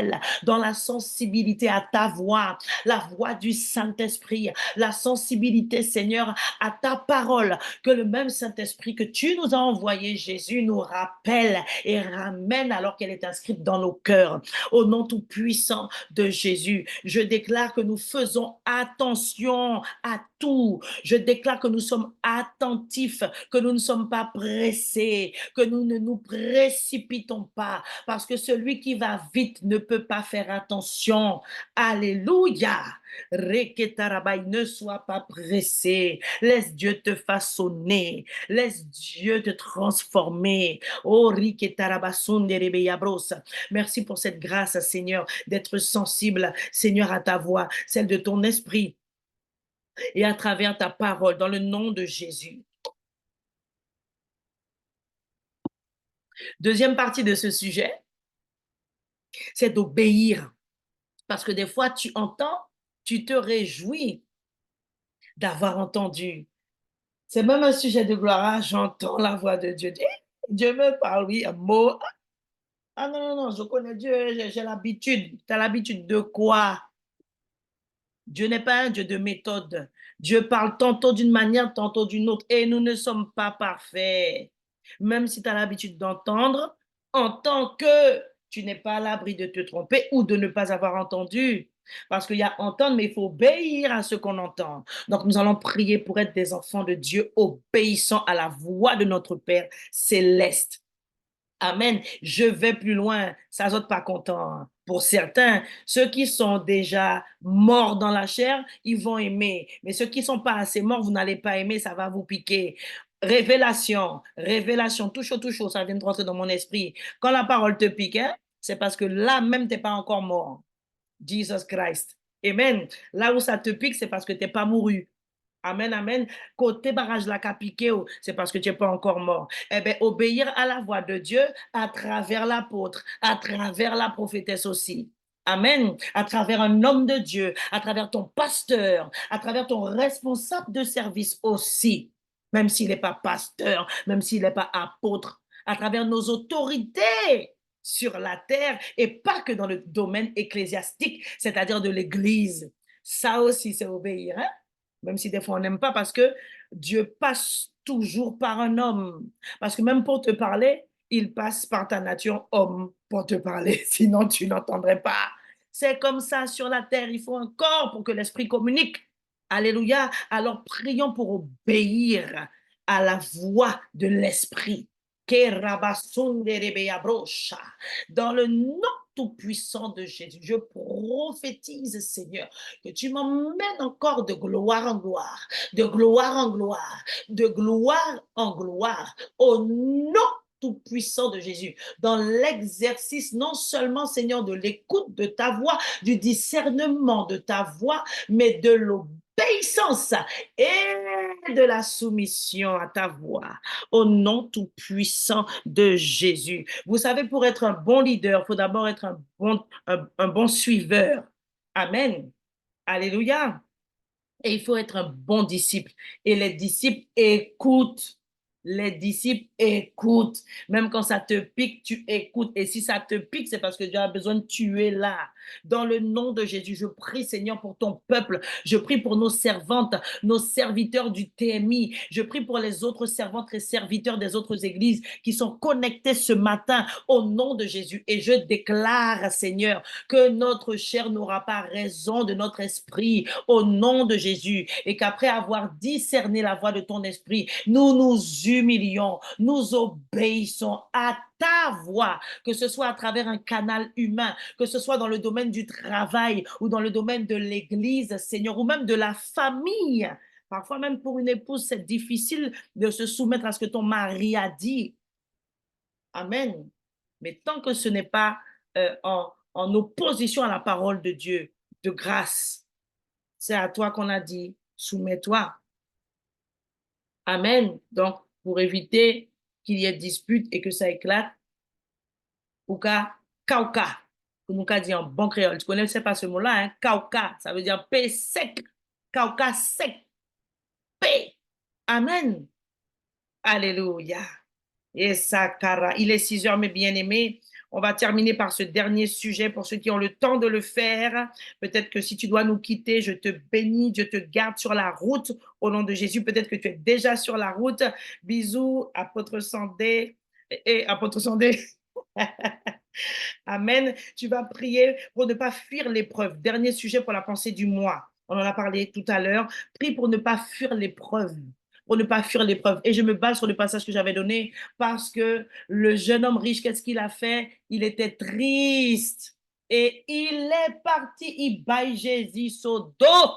dans la sensibilité à ta voix, la voix du Saint-Esprit, la sensibilité, Seigneur, à ta parole, que le même Saint-Esprit que tu nous as envoyé, Jésus, nous rappelle et ramène alors qu'elle est inscrite dans nos cœurs. Au nom tout-puissant de Jésus, je déclare que nous faisons attention à tout. Je déclare que nous sommes attentifs, que nous ne sommes pas pressés, que nous ne nous précipitons pas, parce que celui qui va vite ne peut pas faire attention. Alléluia. Reketarabai, ne sois pas pressé. Laisse Dieu te façonner. Laisse Dieu te transformer. Oh, Riketarabasonderebeyabros. Merci pour cette grâce, Seigneur, d'être sensible, Seigneur, à ta voix, celle de ton esprit et à travers ta parole, dans le nom de Jésus. Deuxième partie de ce sujet, c'est d'obéir. Parce que des fois, tu entends, tu te réjouis d'avoir entendu. C'est même un sujet de gloire. Ah, j'entends la voix de Dieu. Dieu me parle, oui, un mot. Ah non, non, non, je connais Dieu, j'ai l'habitude. Tu as l'habitude de quoi? Dieu n'est pas un Dieu de méthode. Dieu parle tantôt d'une manière, tantôt d'une autre. Et nous ne sommes pas parfaits. Même si tu as l'habitude d'entendre, en tant que tu n'es pas à l'abri de te tromper ou de ne pas avoir entendu. Parce qu'il y a entendre, mais il faut obéir à ce qu'on entend. Donc, nous allons prier pour être des enfants de Dieu obéissants à la voix de notre Père céleste. Amen. Je vais plus loin. Ça saute pas content. Pour certains, ceux qui sont déjà morts dans la chair, ils vont aimer. Mais ceux qui sont pas assez morts, vous n'allez pas aimer, ça va vous piquer. Révélation, révélation, tout chaud, ça vient de rentrer dans mon esprit. Quand la parole te pique, hein, c'est parce que là même, tu n'es pas encore mort. Jesus Christ. Amen. Là où ça te pique, c'est parce que tu n'es pas mouru. Amen, amen. Côté barrage la capique, c'est parce que tu n'es pas encore mort. Eh bien, obéir à la voix de Dieu à travers l'apôtre, à travers la prophétesse aussi. Amen. À travers un homme de Dieu, à travers ton pasteur, à travers ton responsable de service aussi. Même s'il n'est pas pasteur, même s'il n'est pas apôtre, à travers nos autorités sur la terre et pas que dans le domaine ecclésiastique, c'est-à-dire de l'Église. Ça aussi, c'est obéir, hein? Même si des fois on n'aime pas, parce que Dieu passe toujours par un homme. Parce que même pour te parler, il passe par ta nature homme pour te parler, sinon tu n'entendrais pas. C'est comme ça sur la terre, il faut un corps pour que l'esprit communique. Alléluia. Alors prions pour obéir à la voix de l'esprit. Dans le nom tout-puissant de Jésus, je prophétise, Seigneur, que tu m'emmènes encore de gloire en gloire, de gloire en gloire, de gloire en gloire, au nom tout-puissant de Jésus, dans l'exercice non seulement, Seigneur, de l'écoute de ta voix, du discernement de ta voix, mais de l'obéissance et de la soumission à ta voix, au nom tout-puissant de Jésus. Vous savez, pour être un bon leader, il faut d'abord être un bon suiveur. Amen. Alléluia. Et il faut être un bon disciple. Et les disciples écoutent. Les disciples écoutent. Même quand ça te pique, tu écoutes. Et si ça te pique, c'est parce que Dieu a besoin de tuer là. Dans le nom de Jésus, je prie, Seigneur, pour ton peuple. Je prie pour nos servantes, nos serviteurs du TMI. Je prie pour les autres servantes et serviteurs des autres églises qui sont connectés ce matin au nom de Jésus. Et je déclare, Seigneur, que notre chair n'aura pas raison de notre esprit au nom de Jésus. Et qu'après avoir discerné la voix de ton esprit, nous nous humilions, nous obéissons à ta voix, que ce soit à travers un canal humain, que ce soit dans le domaine du travail ou dans le domaine de l'église, Seigneur, ou même de la famille. Parfois même pour une épouse, c'est difficile de se soumettre à ce que ton mari a dit. Amen. Mais tant que ce n'est pas en opposition à la parole de Dieu, de grâce, c'est à toi qu'on a dit, soumets-toi. Amen. Donc, pour éviter qu'il y ait dispute et que ça éclate, ou qu'à kauka, que nous dit en bon créole. Tu connais, c'est pas ce mot-là, hein? Kauka, ça veut dire paix sec. Kauka sec. Paix. Amen. Alléluia. Et ça, cara. Il est 6 heures, mes bien-aimés. On va terminer par ce dernier sujet pour ceux qui ont le temps de le faire. Peut-être que si tu dois nous quitter, je te bénis, je te garde sur la route au nom de Jésus. Peut-être que tu es déjà sur la route. Bisous, apôtre Sandé. Et apôtre Sandé. Amen. Tu vas prier pour ne pas fuir l'épreuve. Dernier sujet pour la pensée du mois. On en a parlé tout à l'heure. Prie pour ne pas fuir l'épreuve. Pour ne pas fuir l'épreuve. Et je me base sur le passage que j'avais donné parce que le jeune homme riche, qu'est-ce qu'il a fait? Il était triste. Et il est parti, il baille Jésus au dos.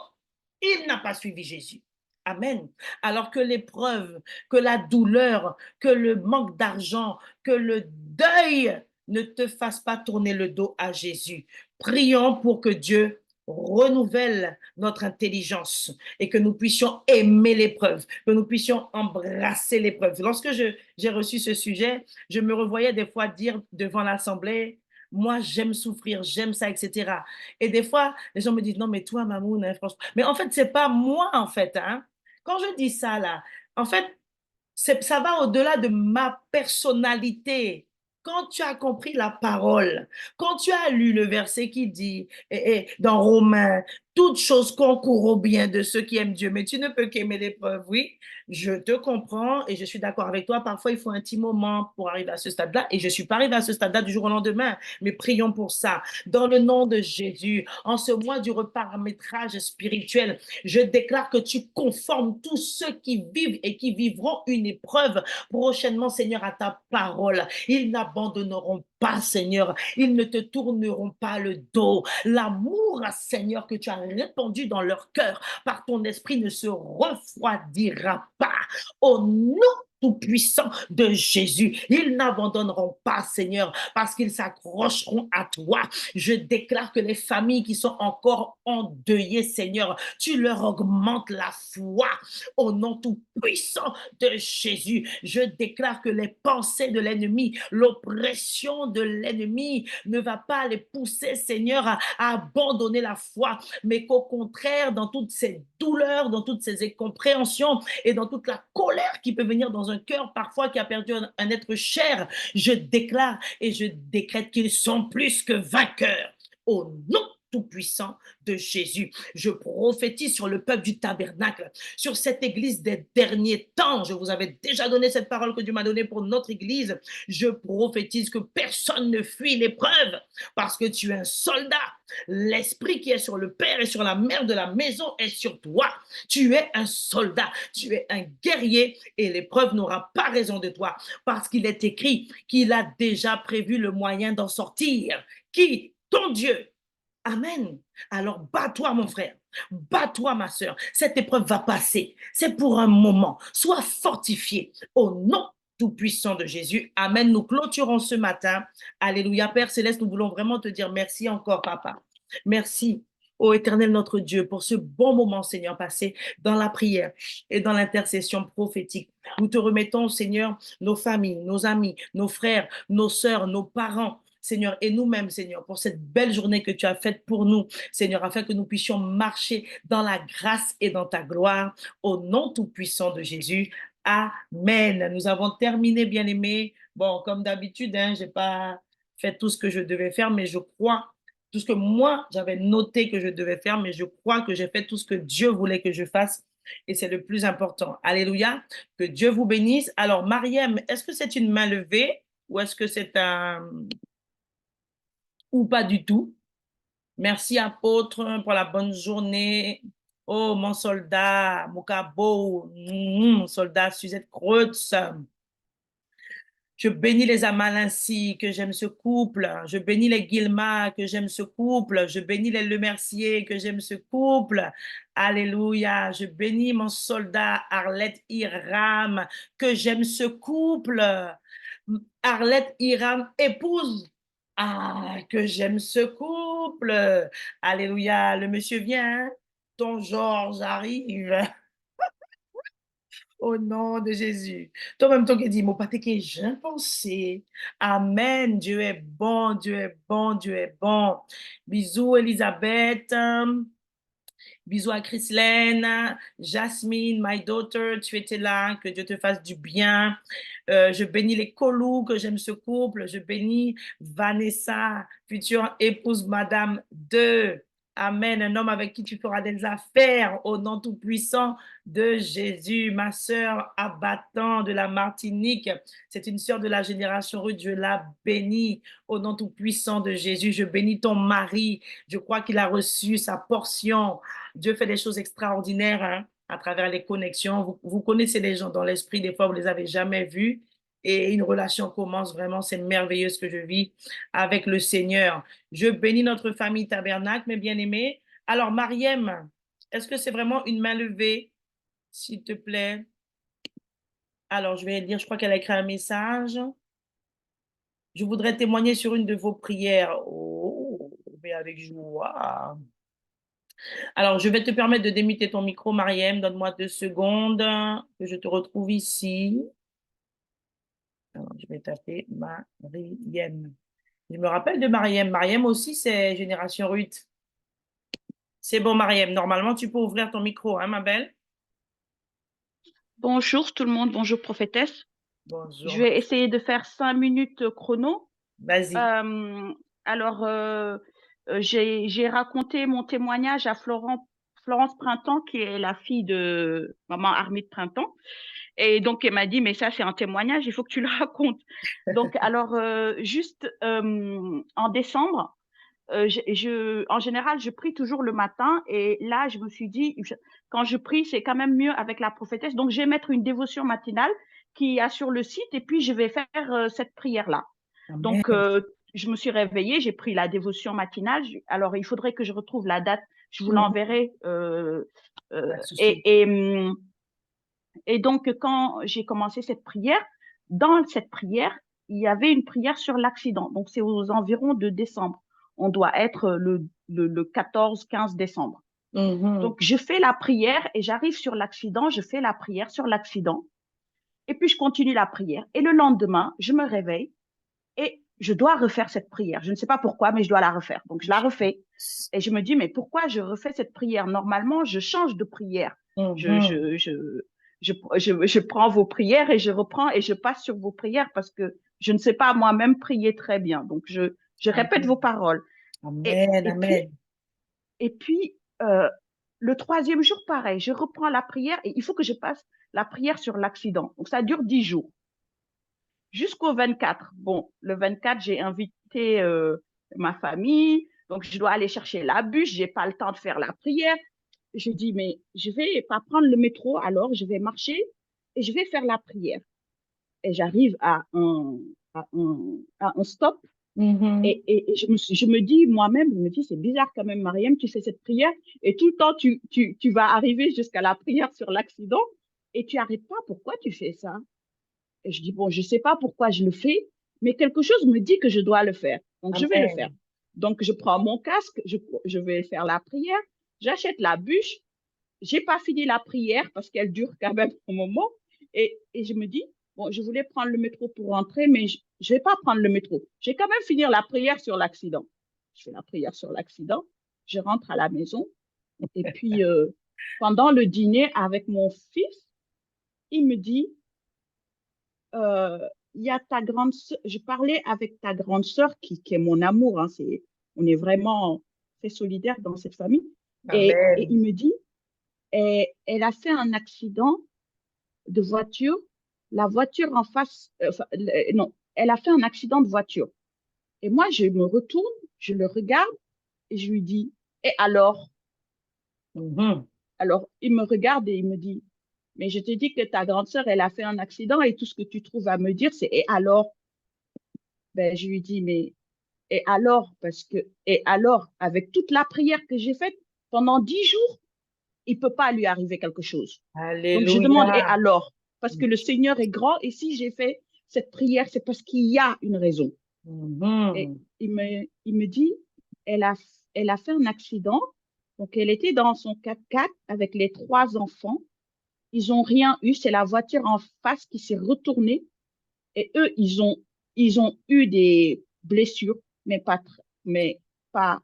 Il n'a pas suivi Jésus. Amen. Alors que l'épreuve, que la douleur, que le manque d'argent, que le deuil ne te fasse pas tourner le dos à Jésus. Prions pour que Dieu renouvelle notre intelligence et que nous puissions aimer l'épreuve, que nous puissions embrasser l'épreuve. Lorsque j'ai reçu ce sujet, je me revoyais des fois dire devant l'assemblée, moi, j'aime souffrir, j'aime ça, etc. Et des fois, les gens me disent, non, mais toi, Mamoun, hein, franchement. Mais en fait, c'est pas moi, en fait. Hein. Quand je dis ça, là, en fait, ça va au-delà de ma personnalité. Quand tu as compris la parole, quand tu as lu le verset qui dit dans Romains, toute chose concourt au bien de ceux qui aiment Dieu, mais tu ne peux qu'aimer l'épreuve, oui, je te comprends et je suis d'accord avec toi. Parfois, il faut un petit moment pour arriver à ce stade-là et je ne suis pas arrivée à ce stade-là du jour au lendemain, mais prions pour ça. Dans le nom de Jésus, en ce mois du reparamétrage spirituel, je déclare que tu conformes tous ceux qui vivent et qui vivront une épreuve prochainement, Seigneur, à ta parole. Ils n'abandonneront pas, Seigneur. Ils ne te tourneront pas le dos. L'amour, Seigneur, que tu as répandu dans leur cœur par ton esprit ne se refroidira pas. Au nom tout-puissant de Jésus. Ils n'abandonneront pas, Seigneur, parce qu'ils s'accrocheront à toi. Je déclare que les familles qui sont encore endeuillées, Seigneur, tu leur augmentes la foi. Au nom tout-puissant de Jésus, je déclare que les pensées de l'ennemi, l'oppression de l'ennemi ne va pas les pousser, Seigneur, à abandonner la foi, mais qu'au contraire, dans toutes ces douleurs, dans toutes ces incompréhensions et dans toute la colère qui peut venir dans un cœur parfois qui a perdu un être cher, je déclare et je décrète qu'ils sont plus que vainqueurs. Au nom tout-puissant de Jésus. Je prophétise sur le peuple du tabernacle, sur cette église des derniers temps. Je vous avais déjà donné cette parole que Dieu m'a donnée pour notre église. Je prophétise que personne ne fuit l'épreuve parce que tu es un soldat. L'esprit qui est sur le père et sur la mère de la maison est sur toi. Tu es un soldat, tu es un guerrier et l'épreuve n'aura pas raison de toi parce qu'il est écrit qu'il a déjà prévu le moyen d'en sortir. Qui? Ton Dieu. Amen. Alors bats-toi, mon frère. Bats-toi, ma soeur. Cette épreuve va passer. C'est pour un moment. Sois fortifié. Au nom tout-puissant de Jésus. Amen. Nous clôturons ce matin. Alléluia. Père Céleste, nous voulons vraiment te dire merci encore, papa. Merci, ô Éternel notre Dieu, pour ce bon moment, Seigneur, passé dans la prière et dans l'intercession prophétique. Nous te remettons, Seigneur, nos familles, nos amis, nos frères, nos sœurs, nos parents, Seigneur, et nous-mêmes, Seigneur, pour cette belle journée que tu as faite pour nous, Seigneur, afin que nous puissions marcher dans la grâce et dans ta gloire, au nom tout-puissant de Jésus. Amen. Nous avons terminé, bien-aimés. Bon, comme d'habitude, hein, je n'ai pas fait tout ce que je devais faire, mais je crois, tout ce que moi, j'avais noté que je devais faire, mais je crois que j'ai fait tout ce que Dieu voulait que je fasse. Et c'est le plus important. Alléluia. Que Dieu vous bénisse. Alors, Mariam, est-ce que c'est une main levée ou est-ce que c'est un... ou pas du tout? Merci, apôtre, pour la bonne journée. Oh, mon soldat, Mokabo, soldat Suzette Kreutz. Je bénis les Amalinci, que j'aime ce couple. Je bénis les Guilma, que j'aime ce couple. Je bénis les Lemercier, que j'aime ce couple. Alléluia. Je bénis mon soldat Arlette Hiram, que j'aime ce couple. Arlette Hiram, épouse. Ah, que j'aime ce couple. Alléluia. Le monsieur vient. Ton Georges arrive. Au nom de Jésus. Toi-même, toi qui dis, mon pâté que j'ai pensé. Amen. Dieu est bon, Dieu est bon, Dieu est bon. Bisous, Elisabeth. Bisous à Christine, Jasmine, my daughter, tu étais là, que Dieu te fasse du bien. Je bénis les Colous, que j'aime ce couple. Je bénis Vanessa, future épouse Madame de. Amen, un homme avec qui tu feras des affaires au nom tout-puissant de Jésus. Ma sœur abattant de la Martinique, c'est une sœur de la génération Ruth, je la bénis au nom tout-puissant de Jésus. Je bénis ton mari, je crois qu'il a reçu sa portion. Dieu fait des choses extraordinaires hein, à travers les connexions. Vous connaissez les gens dans l'esprit, des fois vous ne les avez jamais vus et une relation commence vraiment, c'est merveilleux ce que je vis avec le Seigneur. Je bénis notre famille Tabernacle, mes bien-aimés. Alors, Mariem, est-ce que c'est vraiment une main levée, s'il te plaît? Alors, je vais dire, je crois qu'elle a écrit un message. Je voudrais témoigner sur une de vos prières. Oh, mais avec joie. Alors, je vais te permettre de démuter ton micro, Mariem. Donne-moi 2 secondes que je te retrouve ici. Alors, je vais taper Mariem. Je me rappelle de Mariem. Mariem aussi, c'est Génération Ruth. C'est bon, Mariem. Normalement, tu peux ouvrir ton micro, hein, ma belle? Bonjour tout le monde, bonjour prophétesse. Je Bonjour. vais essayer de faire 5 minutes chrono. Vas-y. Euh, j'ai raconté mon témoignage à Florence Printemps, qui est la fille de maman Armide Printemps. Et donc, elle m'a dit, mais ça, c'est un témoignage, il faut que tu le racontes. Donc, juste en décembre, en général, je prie toujours le matin et là, je me suis dit, quand je prie, c'est quand même mieux avec la prophétesse. Donc, je vais mettre une dévotion matinale qui a sur le site et puis je vais faire cette prière-là. Donc, Amen. je me suis réveillée, j'ai pris la dévotion matinale. Alors, il faudrait que je retrouve la date, je vous Mhm. l'enverrai. Pas de souci. Et donc, quand j'ai commencé cette prière, dans cette prière, il y avait une prière sur l'accident. Donc, c'est aux environs de décembre. On doit être le 14-15 décembre. Mhm. Donc, je fais la prière et j'arrive sur l'accident, je fais la prière sur l'accident. Et puis, je continue la prière. Et le lendemain, je me réveille et je dois refaire cette prière. Je ne sais pas pourquoi, mais je dois la refaire. Donc, je la refais. Et je me dis, mais pourquoi je refais cette prière? Normalement, je change de prière. Je, Mhm. je, je, je prends vos prières et je reprends et je passe sur vos prières parce que je ne sais pas moi-même prier très bien. Donc, je répète vos Amen. paroles. Et, Amen. et puis, Amen. et puis le troisième jour, pareil, je reprends la prière et il faut que je passe la prière sur l'accident. Donc, ça dure 10 jours jusqu'au 24. Bon, le 24, j'ai invité ma famille, donc je dois aller chercher la bûche, j'ai pas le temps de faire la prière. Je dis, mais je vais pas prendre le métro, alors je vais marcher et je vais faire la prière. Et j'arrive à un stop Mhm. et je me dis moi-même, je me dis, c'est bizarre quand même, Mariam, tu fais cette prière et tout le temps, tu vas arriver jusqu'à la prière sur l'accident et tu n'arrives pas. Pourquoi tu fais ça? Et je dis, bon, je ne sais pas pourquoi je le fais, mais quelque chose me dit que je dois le faire. Donc, je vais le faire. Amen. Donc, je prends mon casque, je vais faire la prière, j'achète la bûche. J'ai pas fini la prière parce qu'elle dure quand même un moment. Et je me dis, bon, je voulais prendre le métro pour rentrer, mais je vais pas prendre le métro. Je vais quand même finir la prière sur l'accident. Je fais la prière sur l'accident, je rentre à la maison. Et puis, pendant le dîner avec mon fils, il me dit, euh, il y a ta grande sœur, je parlais avec ta grande sœur qui est mon amour, hein, on est vraiment très solidaires dans cette famille. Et Amen. il me dit, elle a fait un accident de voiture, la voiture en face, non, elle a fait un accident de voiture. Et moi, je me retourne, je le regarde et je lui dis, et alors? Mhm. Alors, il me regarde et il me dit, mais je te dis que ta grande sœur, elle a fait un accident et tout ce que tu trouves à me dire, c'est, et alors? Ben, je lui dis, mais, et alors? Parce que, et alors, avec toute la prière que j'ai faite pendant 10 jours, il peut pas lui arriver quelque chose. Donc, je demande, et Alléluia. alors? Parce que le Seigneur est grand et si j'ai fait cette prière, c'est parce qu'il y a une raison. Et Mhm. il me dit, elle a, elle a fait un accident. Donc, elle était dans son 4x4 avec les 3 enfants. Ils n'ont rien eu. C'est la voiture en face qui s'est retournée. Et eux, ils ont eu des blessures, mais mais pas,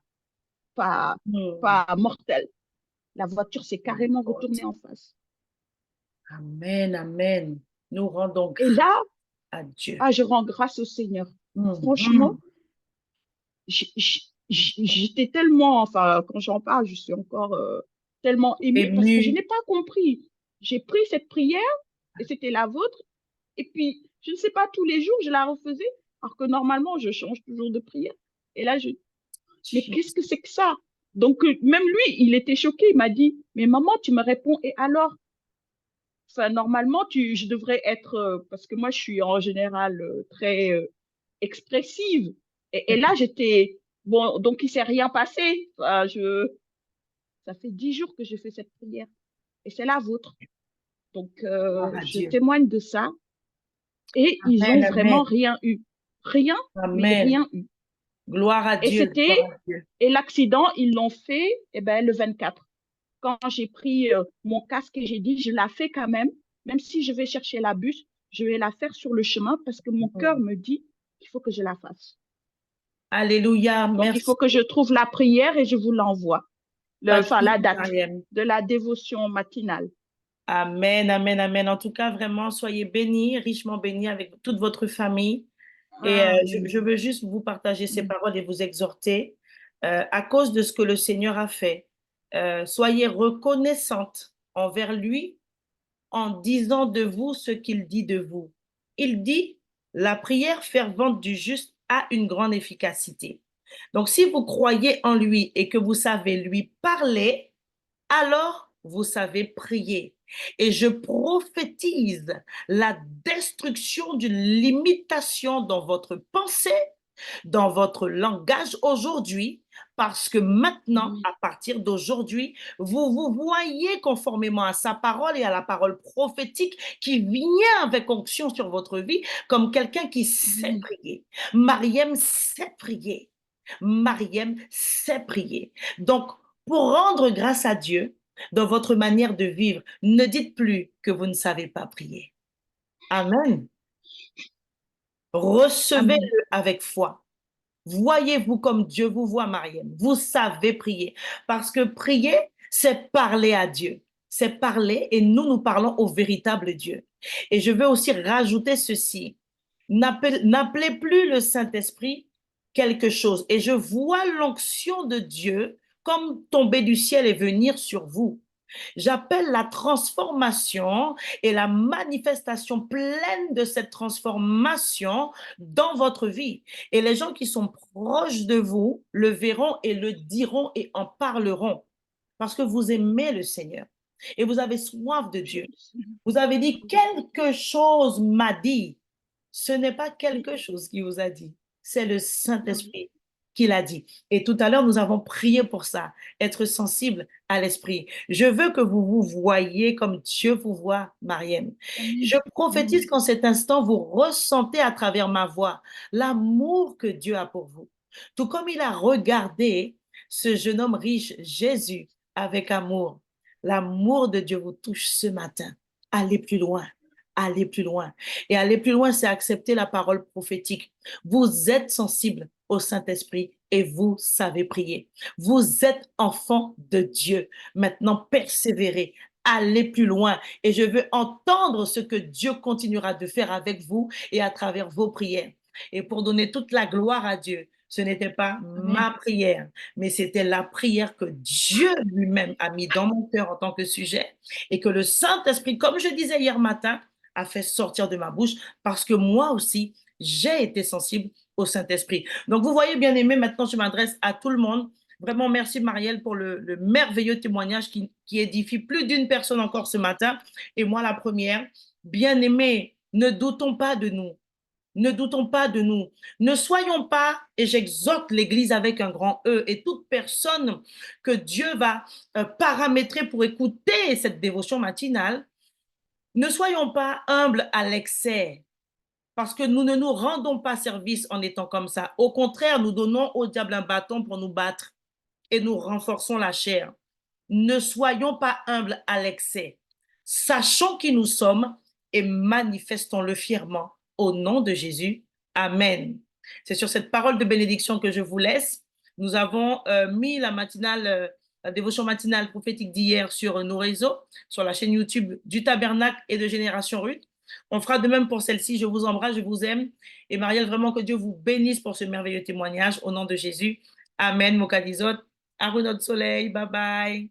pas, Mhm. pas mortelles. La voiture s'est carrément retournée en face. Amen, amen. Nous rendons Et grâce là, à Dieu. ah, je rends grâce au Seigneur. Franchement, Mhm. j'étais tellement, enfin, quand j'en parle, je suis encore tellement émue parce que je Ému. n'ai pas compris. J'ai pris cette prière et c'était la vôtre. Et puis, je ne sais pas, tous les jours, je la refaisais, alors que normalement, je change toujours de prière. Et là, mais qu'est-ce que c'est que ça? Donc, même lui, il était choqué. Il m'a dit, mais maman, tu me réponds, et alors? Enfin, normalement, je devrais être, parce que moi, je suis en général très expressive. Et là, j'étais, bon, donc il s'est rien passé. Enfin, ça fait 10 jours que je fais cette prière. Et c'est la vôtre. Donc, Gloire à je Dieu. témoigne de ça. Et ils Amen, ont vraiment amen. rien eu. Rien, mais Amen. rien eu. Gloire à Et Dieu. c'était, Gloire à Dieu. et l'accident, ils l'ont fait, eh ben, le 24. Quand j'ai pris mon casque et j'ai dit, je la fais quand même, même si je vais chercher la bus, je vais la faire sur le chemin parce que mon cœur Mhm. me dit qu'il faut que je la fasse. Alléluia. Donc, il Merci. faut que je trouve la prière et je vous l'envoie. Pas de Enfin, la souci, date Mariam. de la dévotion matinale. Amen, amen, amen. En tout cas, vraiment, soyez bénis, richement bénis avec toute votre famille. Et Amen. je veux juste vous partager ces Mm. paroles et vous exhorter à cause de ce que le Seigneur a fait. Soyez reconnaissante envers lui en disant de vous ce qu'il dit de vous. Il dit, la prière fervente du juste a une grande efficacité. Donc, si vous croyez en lui et que vous savez lui parler, alors vous savez prier. Et je prophétise la destruction d'une limitation dans votre pensée, dans votre langage aujourd'hui, parce que maintenant, Amen. à partir d'aujourd'hui, vous vous voyez conformément à sa parole et à la parole prophétique qui vient avec onction sur votre vie comme quelqu'un qui sait Amen. prier. Mariem sait prier. Mariem sait prier. Donc, pour rendre grâce à Dieu dans votre manière de vivre, ne dites plus que vous ne savez pas prier. Amen. Amen. Recevez-le avec foi. Voyez-vous comme Dieu vous voit, Mariam. Vous savez prier. Parce que prier, c'est parler à Dieu. C'est parler et nous parlons au véritable Dieu. Et je veux aussi rajouter ceci. N'appelez plus le Saint-Esprit quelque chose. Et je vois l'onction de Dieu comme tomber du ciel et venir sur vous. J'appelle la transformation et la manifestation pleine de cette transformation dans votre vie. Et les gens qui sont proches de vous le verront et le diront et en parleront parce que vous aimez le Seigneur et vous avez soif de Je Dieu. le sais. Vous avez dit Oui. quelque chose m'a dit. Ce n'est pas Oui. quelque chose qui vous a dit, c'est le Oui. Saint-Esprit qui l'a dit. Et tout à l'heure, nous avons prié pour ça, être sensible à l'esprit. Je veux que vous vous voyez comme Dieu vous voit, Mariam. Amen. Je prophétise Amen. qu'en cet instant, vous ressentez à travers ma voix l'amour que Dieu a pour vous. Tout comme il a regardé ce jeune homme riche, Jésus, avec amour. L'amour de Dieu vous touche ce matin. Allez plus loin. Allez plus loin. Et aller plus loin, c'est accepter la parole prophétique. Vous êtes sensible au Saint-Esprit et vous savez prier. Vous êtes enfant de Dieu. Maintenant, persévérez, aller plus loin et je veux entendre ce que Dieu continuera de faire avec vous et à travers vos prières. Et pour donner toute la gloire à Dieu, ce n'était pas Amen. ma prière, mais c'était la prière que Dieu lui-même a mis dans mon cœur en tant que sujet et que le Saint-Esprit, comme je disais hier matin, a fait sortir de ma bouche parce que moi aussi, j'ai été sensible au Saint-Esprit. Donc, vous voyez, bien aimé, maintenant, je m'adresse à tout le monde. Vraiment, merci Marielle pour le merveilleux témoignage qui édifie plus d'une personne encore ce matin. Et moi, la première, bien aimé, ne doutons pas de nous. Ne doutons pas de nous. Ne soyons pas, et j'exhorte l'Église avec un grand E, et toute personne que Dieu va paramétrer pour écouter cette dévotion matinale, ne soyons pas humbles à l'excès, parce que nous ne nous rendons pas service en étant comme ça. Au contraire, nous donnons au diable un bâton pour nous battre et nous renforçons la chair. Ne soyons pas humbles à l'excès. Sachons qui nous sommes et manifestons-le fièrement au nom de Jésus. Amen. C'est sur cette parole de bénédiction que je vous laisse. Nous avons mis la dévotion matinale prophétique d'hier sur nos réseaux, sur la chaîne YouTube du Tabernacle et de Génération Ruth. On fera de même pour celle-ci. Je vous embrasse, je vous aime. Et Marielle, vraiment que Dieu vous bénisse pour ce merveilleux témoignage au nom de Jésus. Amen, Mokadizot. À notre soleil. Bye bye.